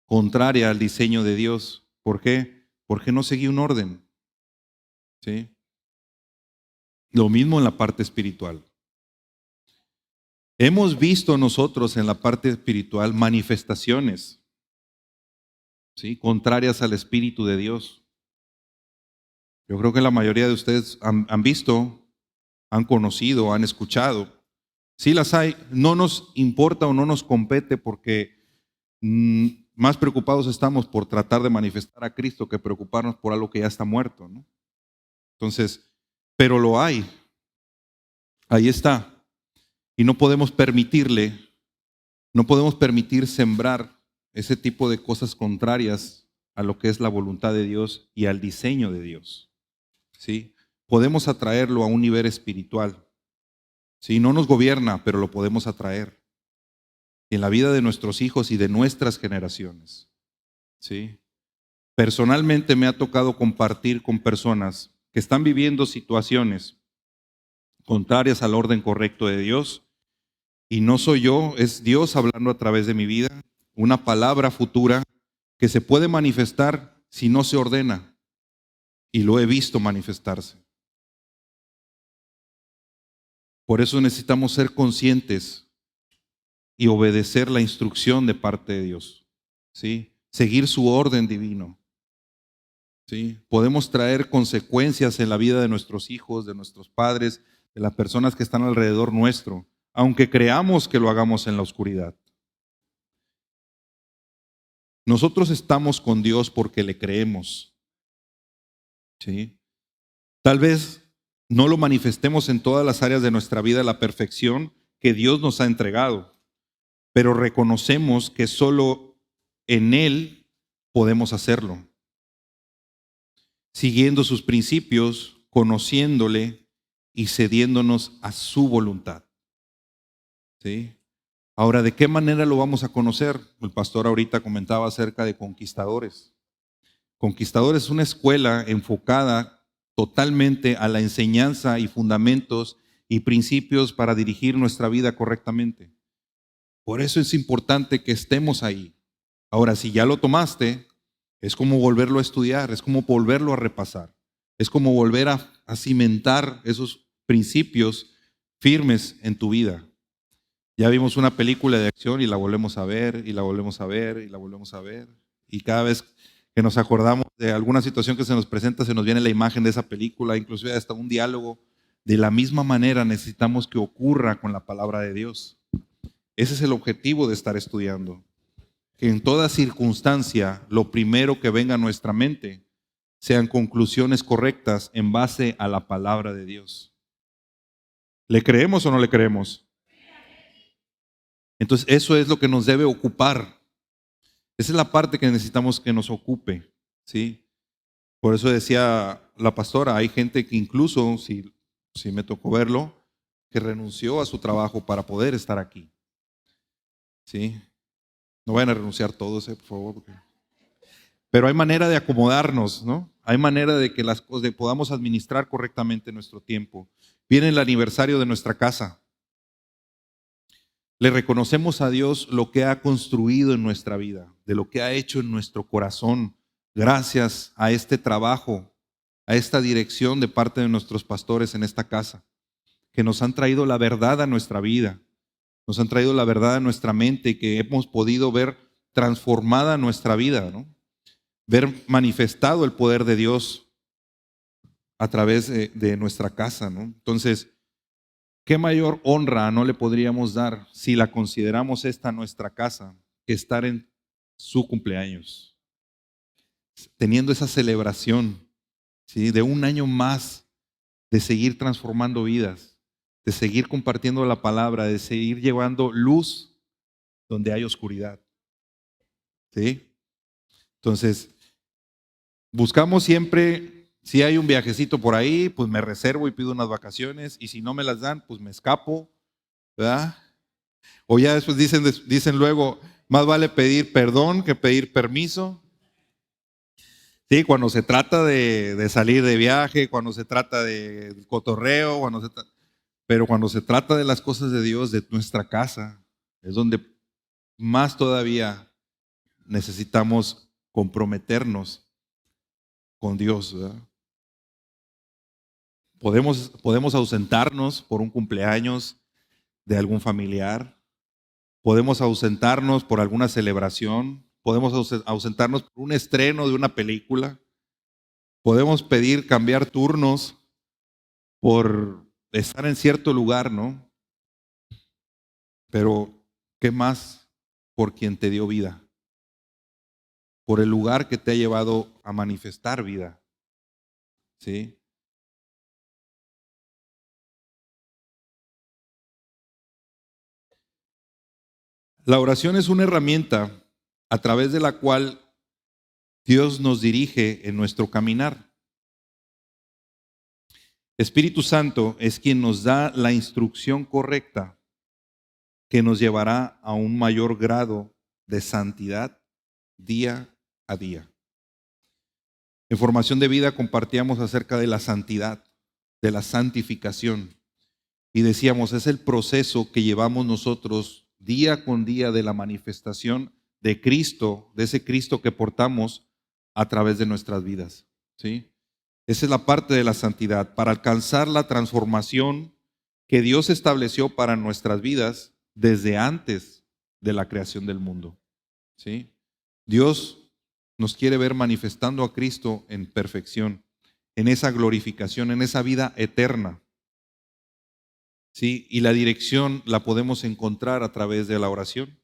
contraria al diseño de Dios. ¿Por qué? Porque no seguí un orden. ¿Sí? Lo mismo en la parte espiritual. Hemos visto nosotros en la parte espiritual manifestaciones, ¿sí?, contrarias al Espíritu de Dios. Yo creo que la mayoría de ustedes han visto, han conocido, han escuchado. Sí las hay, no nos importa o no nos compete porque más preocupados estamos por tratar de manifestar a Cristo que preocuparnos por algo que ya está muerto, ¿no? Entonces, pero lo hay, ahí está. Y no podemos permitir sembrar ese tipo de cosas contrarias a lo que es la voluntad de Dios y al diseño de Dios. ¿Sí? Podemos atraerlo a un nivel espiritual. ¿Sí? No nos gobierna, pero lo podemos atraer en la vida de nuestros hijos y de nuestras generaciones. ¿Sí? Personalmente me ha tocado compartir con personas que están viviendo situaciones contrarias al orden correcto de Dios. Y no soy yo, es Dios hablando a través de mi vida, una palabra futura que se puede manifestar si no se ordena. Y lo he visto manifestarse. Por eso necesitamos ser conscientes y obedecer la instrucción de parte de Dios. ¿Sí? Seguir su orden divino. ¿Sí? Podemos traer consecuencias en la vida de nuestros hijos, de nuestros padres, de las personas que están alrededor nuestro, aunque creamos que lo hagamos en la oscuridad. Nosotros estamos con Dios porque le creemos. ¿Sí? Tal vez no lo manifestemos en todas las áreas de nuestra vida a la perfección que Dios nos ha entregado, pero reconocemos que solo en Él podemos hacerlo, siguiendo sus principios, conociéndole y cediéndonos a su voluntad. ¿Sí? Ahora, ¿de qué manera lo vamos a conocer? El pastor ahorita comentaba acerca de Conquistadores. Conquistadores es una escuela enfocada totalmente a la enseñanza y fundamentos y principios para dirigir nuestra vida correctamente. Por eso es importante que estemos ahí. Ahora, si ya lo tomaste, es como volverlo a estudiar, es como volverlo a repasar, es como volver a cimentar esos principios firmes en tu vida. Ya vimos una película de acción y la volvemos a ver, y la volvemos a ver, y la volvemos a ver. Y cada vez que nos acordamos de alguna situación que se nos presenta, se nos viene la imagen de esa película, inclusive hasta un diálogo. De la misma manera necesitamos que ocurra con la palabra de Dios. Ese es el objetivo de estar estudiando. Que en toda circunstancia, lo primero que venga a nuestra mente sean conclusiones correctas en base a la palabra de Dios. ¿Le creemos o no le creemos? Entonces, eso es lo que nos debe ocupar. Esa es la parte que necesitamos que nos ocupe, ¿sí? Por eso decía la pastora, hay gente que incluso, si me tocó verlo, que renunció a su trabajo para poder estar aquí, ¿sí? No vayan a renunciar todos, por favor. Pero hay manera de acomodarnos, ¿no? Hay manera de que las cosas podamos administrar correctamente nuestro tiempo. Viene el aniversario de nuestra casa. Le reconocemos a Dios lo que ha construido en nuestra vida, de lo que ha hecho en nuestro corazón, gracias a este trabajo, a esta dirección de parte de nuestros pastores en esta casa, que nos han traído la verdad a nuestra vida, nos han traído la verdad a nuestra mente y que hemos podido ver transformada nuestra vida, ¿no? Ver manifestado el poder de Dios a través de nuestra casa, ¿no? Entonces, ¿qué mayor honra no le podríamos dar si la consideramos esta nuestra casa que estar en su cumpleaños, teniendo esa celebración, ¿sí? De un año más, de seguir transformando vidas, de seguir compartiendo la palabra, de seguir llevando luz donde hay oscuridad, ¿sí? Entonces, buscamos siempre, si hay un viajecito por ahí, pues me reservo y pido unas vacaciones, y si no me las dan, pues me escapo, ¿verdad? O ya después dicen luego, más vale pedir perdón que pedir permiso. Sí, cuando se trata de salir de viaje, cuando se trata de cotorreo, pero cuando se trata de las cosas de Dios, de nuestra casa, es donde más todavía necesitamos comprometernos con Dios, ¿verdad? Podemos ausentarnos por un cumpleaños de algún familiar, podemos ausentarnos por alguna celebración, podemos ausentarnos por un estreno de una película, podemos pedir cambiar turnos por estar en cierto lugar, ¿no? Pero, ¿qué más por quien te dio vida? Por el lugar que te ha llevado a manifestar vida, ¿sí? La oración es una herramienta a través de la cual Dios nos dirige en nuestro caminar. Espíritu Santo es quien nos da la instrucción correcta que nos llevará a un mayor grado de santidad día a día. En Formación de Vida compartíamos acerca de la santidad, de la santificación, y decíamos, es el proceso que llevamos nosotros día con día de la manifestación de Cristo, de ese Cristo que portamos a través de nuestras vidas, ¿sí? Esa es la parte de la santidad, para alcanzar la transformación que Dios estableció para nuestras vidas desde antes de la creación del mundo, ¿sí? Dios nos quiere ver manifestando a Cristo en perfección, en esa glorificación, en esa vida eterna, ¿sí? Y la dirección la podemos encontrar a través de la oración,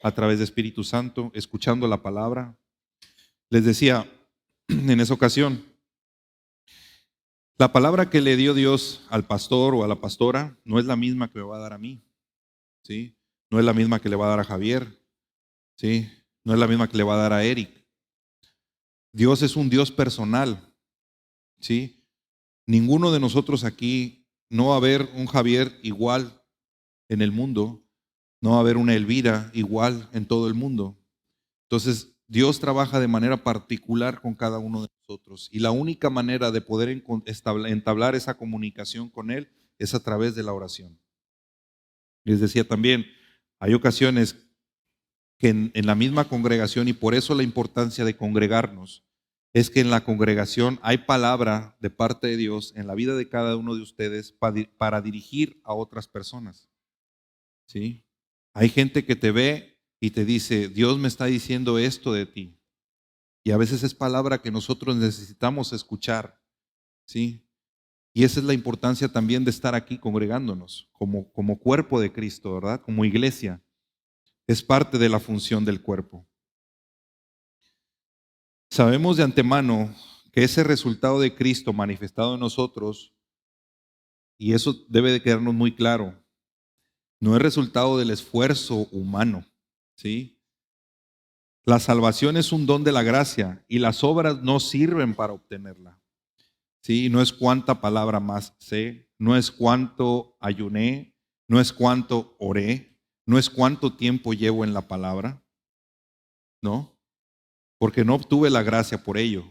a través de Espíritu Santo, escuchando la palabra. Les decía en esa ocasión, la palabra que le dio Dios al pastor o a la pastora no es la misma que me va a dar a mí, ¿sí? No es la misma que le va a dar a Javier, ¿sí? No es la misma que le va a dar a Eric. Dios es un Dios personal, ¿sí? Ninguno de nosotros aquí, no va a haber un Javier igual en el mundo, no va a haber una Elvira igual en todo el mundo. Entonces, Dios trabaja de manera particular con cada uno de nosotros y la única manera de poder entablar esa comunicación con Él es a través de la oración. Les decía también, hay ocasiones que en la misma congregación, y por eso la importancia de congregarnos, es que en la congregación hay palabra de parte de Dios en la vida de cada uno de ustedes para dirigir a otras personas, ¿sí? Hay gente que te ve y te dice, Dios me está diciendo esto de ti. Y a veces es palabra que nosotros necesitamos escuchar, ¿sí? Y esa es la importancia también de estar aquí congregándonos como cuerpo de Cristo, ¿verdad? Como iglesia. Es parte de la función del cuerpo. Sabemos de antemano que ese resultado de Cristo manifestado en nosotros, y eso debe de quedarnos muy claro, no es resultado del esfuerzo humano, ¿sí? La salvación es un don de la gracia y las obras no sirven para obtenerla, ¿sí? No es cuánta palabra más sé, no es cuánto ayuné, no es cuánto oré, no es cuánto tiempo llevo en la palabra, ¿no? Porque no obtuve la gracia por ello,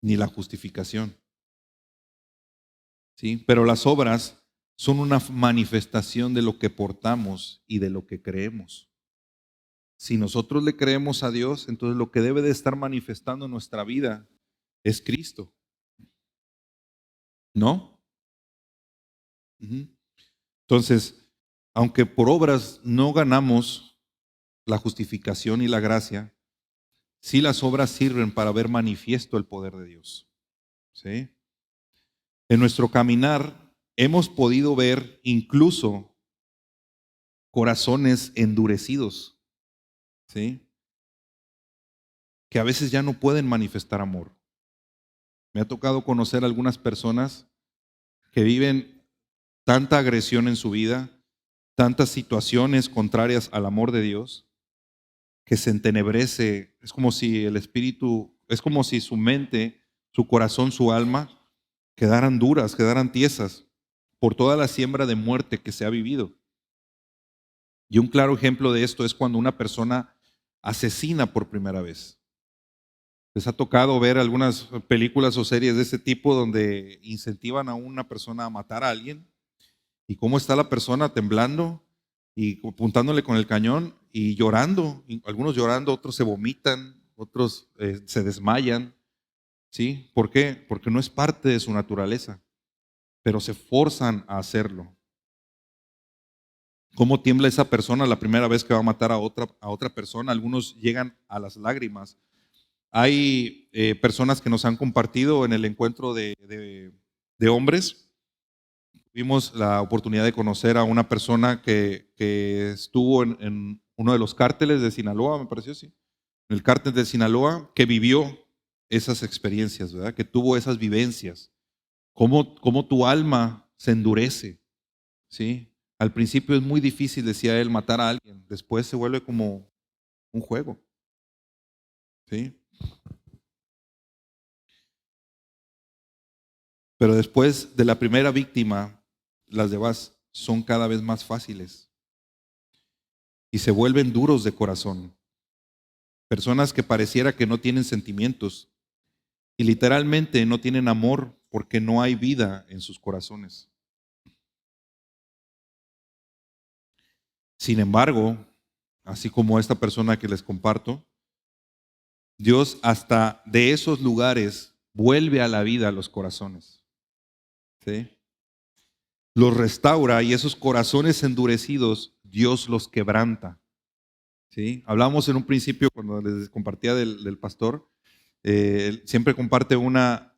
ni la justificación, ¿sí? Pero las obras son una manifestación de lo que portamos y de lo que creemos. Si nosotros le creemos a Dios, entonces lo que debe de estar manifestando en nuestra vida es Cristo, ¿no? Ujú. Entonces, aunque por obras no ganamos la justificación y la gracia, sí las obras sirven para ver manifiesto el poder de Dios. ¿Sí? En nuestro caminar hemos podido ver incluso corazones endurecidos, ¿sí? Que a veces ya no pueden manifestar amor. Me ha tocado conocer algunas personas que viven tanta agresión en su vida, tantas situaciones contrarias al amor de Dios, que se entenebrece. Es como si el espíritu, es como si su mente, su corazón, su alma quedaran duras, quedaran tiesas por toda la siembra de muerte que se ha vivido. Y un claro ejemplo de esto es cuando una persona asesina por primera vez. ¿Les ha tocado ver algunas películas o series de ese tipo donde incentivan a una persona a matar a alguien? ¿Y cómo está la persona temblando y apuntándole con el cañón y llorando? Y algunos llorando, otros se vomitan, otros se desmayan. ¿Sí? ¿Por qué? Porque no es parte de su naturaleza, pero se forzan a hacerlo. ¿Cómo tiembla esa persona la primera vez que va a matar a otra persona? Algunos llegan a las lágrimas. Hay personas que nos han compartido en el encuentro de hombres. Tuvimos la oportunidad de conocer a una persona que estuvo en uno de los cárteles de Sinaloa, me pareció, sí. En el cártel de Sinaloa, que vivió esas experiencias, ¿verdad? Que tuvo esas vivencias. Cómo tu alma se endurece, ¿sí? Al principio es muy difícil, decía él, matar a alguien. Después se vuelve como un juego, ¿sí? Pero después de la primera víctima, las demás son cada vez más fáciles y se vuelven duros de corazón. Personas que pareciera que no tienen sentimientos y literalmente no tienen amor porque no hay vida en sus corazones. Sin embargo, así como esta persona que les comparto, Dios hasta de esos lugares vuelve a la vida a los corazones, ¿sí? Los restaura y esos corazones endurecidos, Dios los quebranta, ¿sí? Hablamos en un principio cuando les compartía del pastor, él siempre comparte una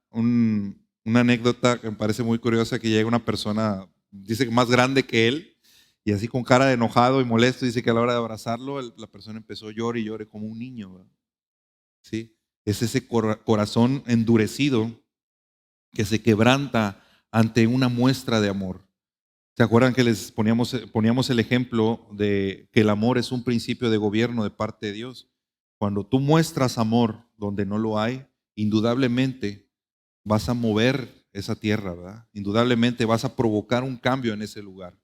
anécdota que me parece muy curiosa, que llega una persona, dice que más grande que él, y así con cara de enojado y molesto, dice que a la hora de abrazarlo, la persona empezó a llorar y llorar como un niño, ¿verdad? ¿Sí? Es ese corazón endurecido que se quebranta ante una muestra de amor. ¿Se acuerdan que les poníamos el ejemplo de que el amor es un principio de gobierno de parte de Dios? Cuando tú muestras amor donde no lo hay, indudablemente vas a mover esa tierra, ¿verdad? Indudablemente vas a provocar un cambio en ese lugar.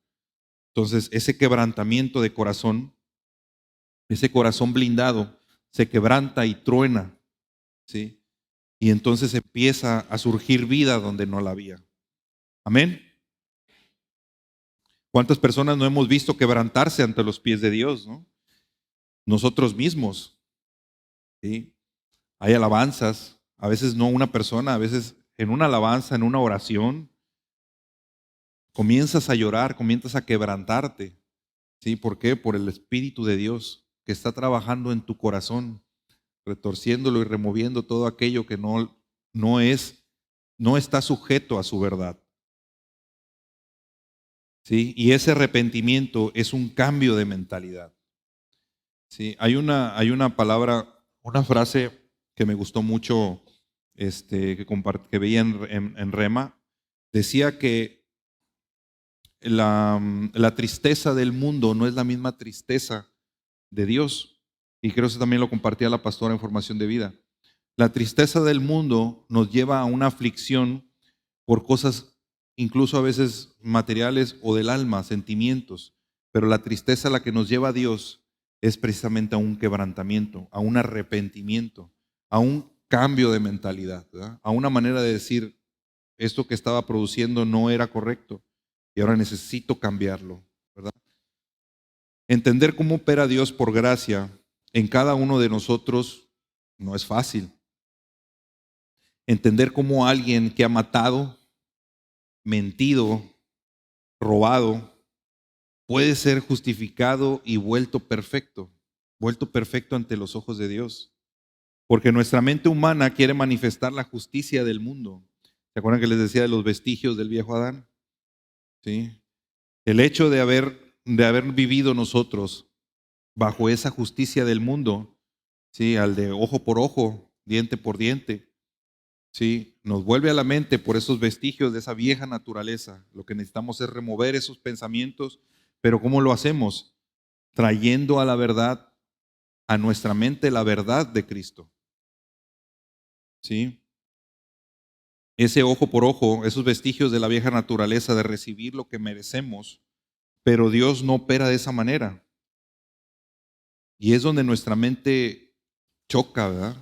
Entonces, ese quebrantamiento de corazón, ese corazón blindado, se quebranta y truena, ¿sí? Y entonces empieza a surgir vida donde no la había. Amén. ¿Cuántas personas no hemos visto quebrantarse ante los pies de Dios, no? Nosotros mismos, ¿sí? Hay alabanzas, a veces no una persona, a veces en una alabanza, en una oración, comienzas a llorar, comienzas a quebrantarte, ¿sí? ¿Por qué? Por el Espíritu de Dios que está trabajando en tu corazón, retorciéndolo y removiendo todo aquello que no está sujeto a su verdad. ¿Sí? Y ese arrepentimiento es un cambio de mentalidad. ¿Sí? Hay una palabra, una frase que me gustó mucho, que veía en Rema. Decía que la tristeza del mundo no es la misma tristeza de Dios. Y creo que eso también lo compartía la pastora en Formación de Vida. La tristeza del mundo nos lleva a una aflicción por cosas incluso a veces materiales o del alma, sentimientos. Pero la tristeza a la que nos lleva a Dios es precisamente a un quebrantamiento, a un arrepentimiento, a un cambio de mentalidad, ¿verdad? A una manera de decir, esto que estaba produciendo no era correcto. y ahora necesito cambiarlo, ¿verdad? Entender cómo opera Dios por gracia en cada uno de nosotros no es fácil. Entender cómo alguien que ha matado, mentido, robado, puede ser justificado y vuelto perfecto ante los ojos de Dios. Porque nuestra mente humana quiere manifestar la justicia del mundo. ¿Se acuerdan que les decía de los vestigios del viejo Adán? ¿Sí? El hecho de haber vivido nosotros bajo esa justicia del mundo, ¿sí? Al de ojo por ojo, diente por diente, ¿sí? Nos vuelve a la mente por esos vestigios de esa vieja naturaleza. Lo que necesitamos es remover esos pensamientos, pero ¿cómo lo hacemos? Trayendo a la verdad, a nuestra mente la verdad de Cristo, ¿sí? Ese ojo por ojo, esos vestigios de la vieja naturaleza de recibir lo que merecemos, pero Dios no opera de esa manera. Y es donde nuestra mente choca, ¿verdad?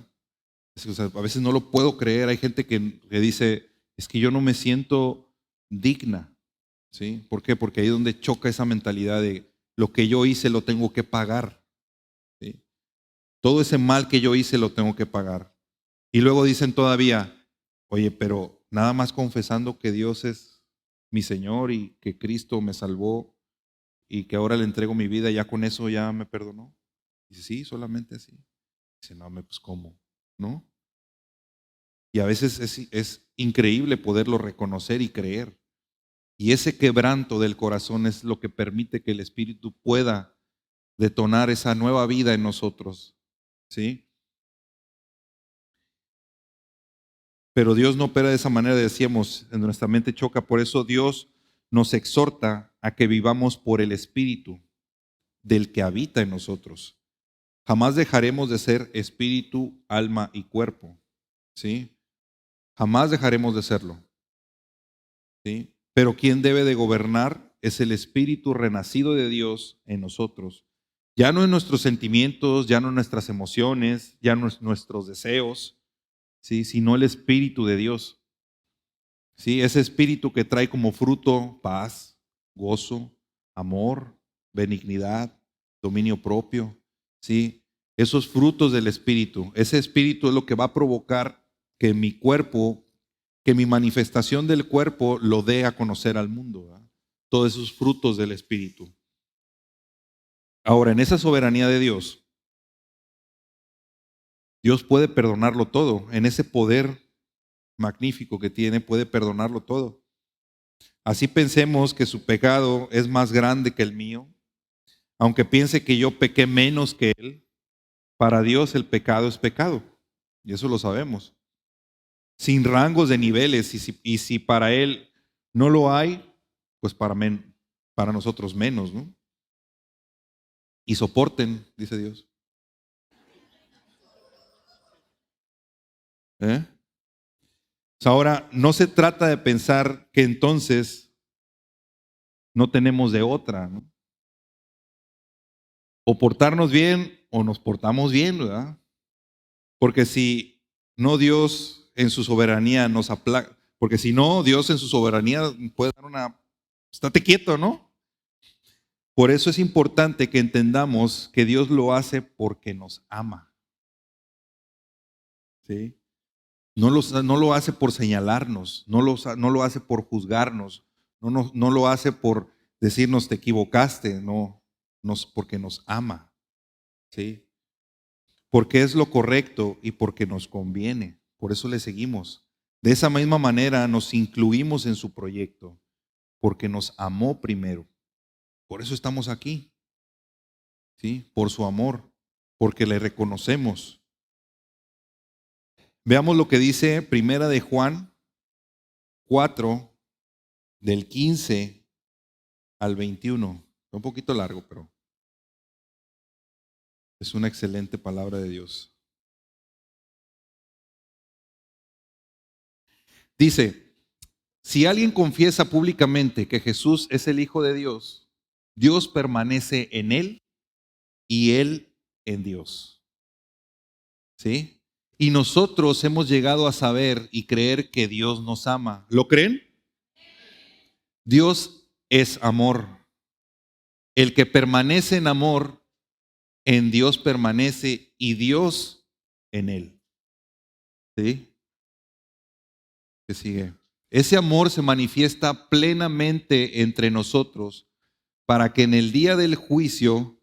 O sea, a veces no lo puedo creer. Hay gente que dice, es que yo no me siento digna, ¿sí? ¿Por qué? Porque ahí es donde choca esa mentalidad de lo que yo hice lo tengo que pagar, ¿sí? Todo ese mal que yo hice lo tengo que pagar. Y luego dicen todavía, oye, pero nada más confesando que Dios es mi Señor y que Cristo me salvó y que ahora le entrego mi vida, ya con eso ya me perdonó. Dice, sí, solamente así. Dice, no, pues ¿cómo? ¿No? Y a veces es increíble poderlo reconocer y creer. Y ese quebranto del corazón es lo que permite que el Espíritu pueda detonar esa nueva vida en nosotros, ¿sí? Pero Dios no opera de esa manera, decíamos, en nuestra mente choca. Por eso Dios nos exhorta a que vivamos por el Espíritu del que habita en nosotros. Jamás dejaremos de ser espíritu, alma y cuerpo, ¿sí? Jamás dejaremos de serlo, ¿sí? Pero quien debe de gobernar es el Espíritu renacido de Dios en nosotros. Ya no en nuestros sentimientos, ya no en nuestras emociones, ya no en nuestros deseos, ¿sí? Sino el Espíritu de Dios. ¿Sí? Ese Espíritu que trae como fruto paz, gozo, amor, benignidad, dominio propio. ¿Sí? Esos frutos del Espíritu. Ese Espíritu es lo que va a provocar que mi cuerpo, que mi manifestación del cuerpo lo dé a conocer al mundo, ¿verdad? Todos esos frutos del Espíritu. Ahora, en esa soberanía de Dios, Dios puede perdonarlo todo. En ese poder magnífico que tiene, puede perdonarlo todo. Así pensemos que su pecado es más grande que el mío, aunque piense que yo pequé menos que él, para Dios el pecado es pecado, y eso lo sabemos. Sin rangos de niveles, y si para él no lo hay, pues para nosotros menos, ¿no? Y soporten, dice Dios. ¿Eh? Ahora, no se trata de pensar que entonces no tenemos de otra, ¿no? O portarnos bien o nos portamos bien, ¿verdad? Porque si no Dios en su soberanía nos aplaca, porque si no Dios en su soberanía puede dar estate quieto, ¿no? Por eso es importante que entendamos que Dios lo hace porque nos ama, ¿sí? No lo hace por señalarnos, no lo hace por juzgarnos, no lo hace por decirnos te equivocaste, no, porque nos ama, ¿sí? Porque es lo correcto y porque nos conviene. Por eso le seguimos. De esa misma manera nos incluimos en su proyecto, porque nos amó primero. Por eso estamos aquí, ¿sí? Por su amor, porque le reconocemos. Veamos lo que dice Primera de Juan 4, del 15 al 21. Está un poquito largo, pero es una excelente palabra de Dios. Dice, si alguien confiesa públicamente que Jesús es el Hijo de Dios, Dios permanece en él y él en Dios. ¿Sí? Y nosotros hemos llegado a saber y creer que Dios nos ama. ¿Lo creen? Dios es amor. El que permanece en amor, en Dios permanece y Dios en él. ¿Sí? ¿Qué sigue? Ese amor se manifiesta plenamente entre nosotros para que en el día del juicio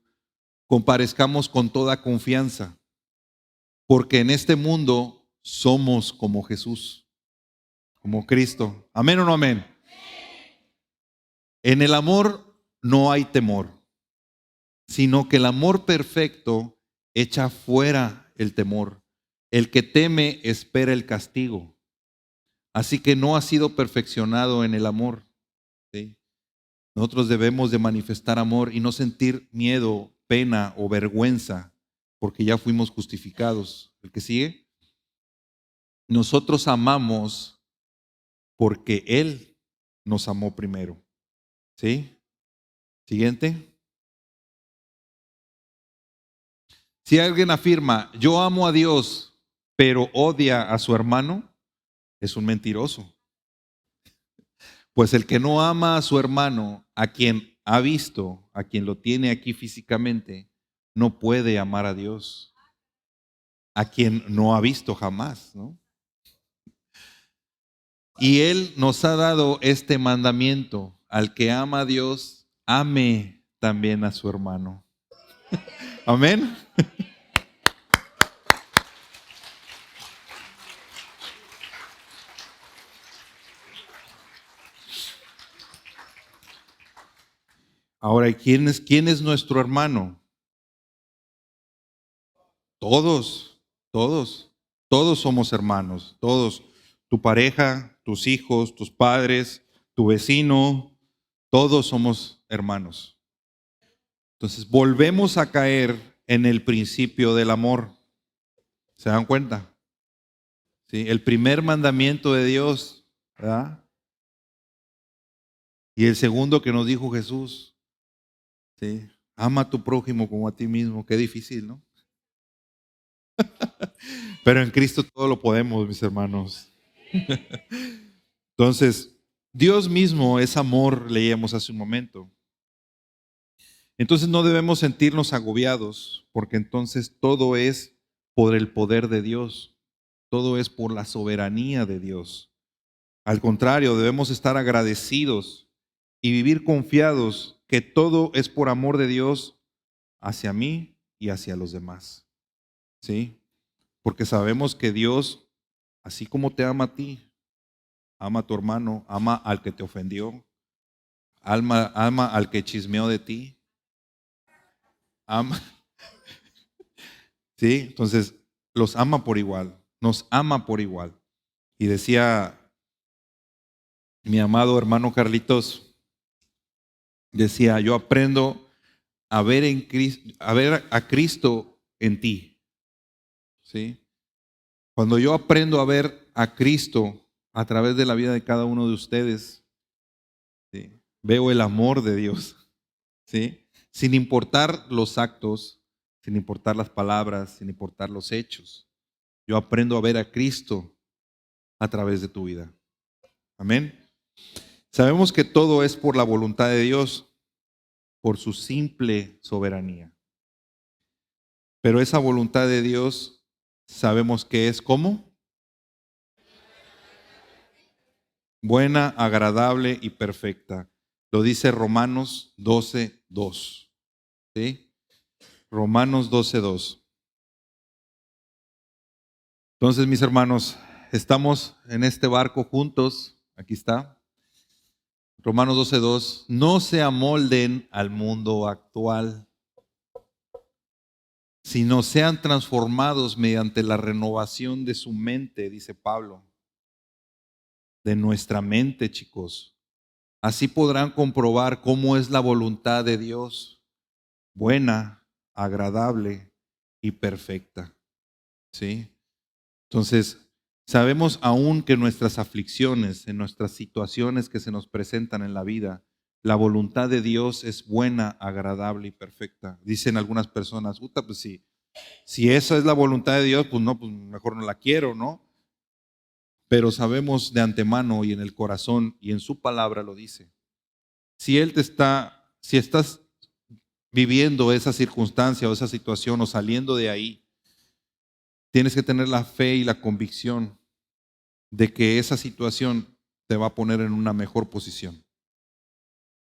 comparezcamos con toda confianza, porque en este mundo somos como Jesús, como Cristo. ¿Amén o no amén? En el amor no hay temor, sino que el amor perfecto echa fuera el temor. El que teme espera el castigo. Así que no ha sido perfeccionado en el amor. ¿Sí? Nosotros debemos de manifestar amor y no sentir miedo, pena o vergüenza, porque ya fuimos justificados. ¿El que sigue? Nosotros amamos porque Él nos amó primero. ¿Sí? Siguiente. Si alguien afirma, yo amo a Dios, pero odia a su hermano, es un mentiroso. Pues el que no ama a su hermano, a quien ha visto, a quien lo tiene aquí físicamente, no puede amar a Dios, a quien no ha visto jamás, ¿no? Y Él nos ha dado este mandamiento: al que ama a Dios, ame también a su hermano. Amén. Ahora, quién es nuestro hermano? Todos, todos somos hermanos, todos. Tu pareja, tus hijos, tus padres, tu vecino, todos somos hermanos. Entonces, volvemos a caer en el principio del amor. ¿Se dan cuenta? ¿Sí? El primer mandamiento de Dios, ¿verdad? Y el segundo que nos dijo Jesús, ¿sí? Ama a tu prójimo como a ti mismo. Qué difícil, ¿no? Pero en Cristo todo lo podemos, mis hermanos. Entonces, Dios mismo es amor, leíamos hace un momento. Entonces no debemos sentirnos agobiados, porque entonces todo es por el poder de Dios, todo es por la soberanía de Dios. Al contrario, debemos estar agradecidos y vivir confiados que todo es por amor de Dios hacia mí y hacia los demás. ¿Sí? Porque sabemos que Dios, así como te ama a ti, ama a tu hermano, ama al que te ofendió, ama al que chismeó de ti, ama, ¿sí? Entonces, los ama por igual, nos ama por igual. Y decía mi amado hermano Carlitos, decía, yo aprendo a ver en Cristo, a ver a Cristo en ti, ¿sí? Cuando yo aprendo a ver a Cristo a través de la vida de cada uno de ustedes, ¿sí? Veo el amor de Dios, ¿sí? Sin importar los actos, sin importar las palabras, sin importar los hechos. Yo aprendo a ver a Cristo a través de tu vida. Amén. Sabemos que todo es por la voluntad de Dios, por su simple soberanía. Pero esa voluntad de Dios sabemos que es ¿cómo? Buena, agradable y perfecta. Lo dice Romanos 12:2. ¿Sí? Romanos 12:2. Entonces, mis hermanos, estamos en este barco juntos. Aquí está. Romanos 12:2. No se amolden al mundo actual, sino sean transformados mediante la renovación de su mente, dice Pablo. De nuestra mente, chicos. Así podrán comprobar cómo es la voluntad de Dios, buena, agradable y perfecta. ¿Sí? Entonces, sabemos aún que nuestras aflicciones, en nuestras situaciones que se nos presentan en la vida, la voluntad de Dios es buena, agradable y perfecta. Dicen algunas personas, puta, pues si esa es la voluntad de Dios, pues no, pues mejor no la quiero, ¿no? Pero sabemos de antemano y en el corazón y en su palabra lo dice, si estás viviendo esa circunstancia o esa situación o saliendo de ahí, tienes que tener la fe y la convicción de que esa situación te va a poner en una mejor posición.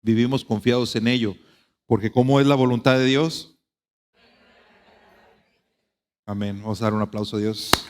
Vivimos confiados en ello, porque ¿cómo es la voluntad de Dios? Amén. Vamos a dar un aplauso a Dios.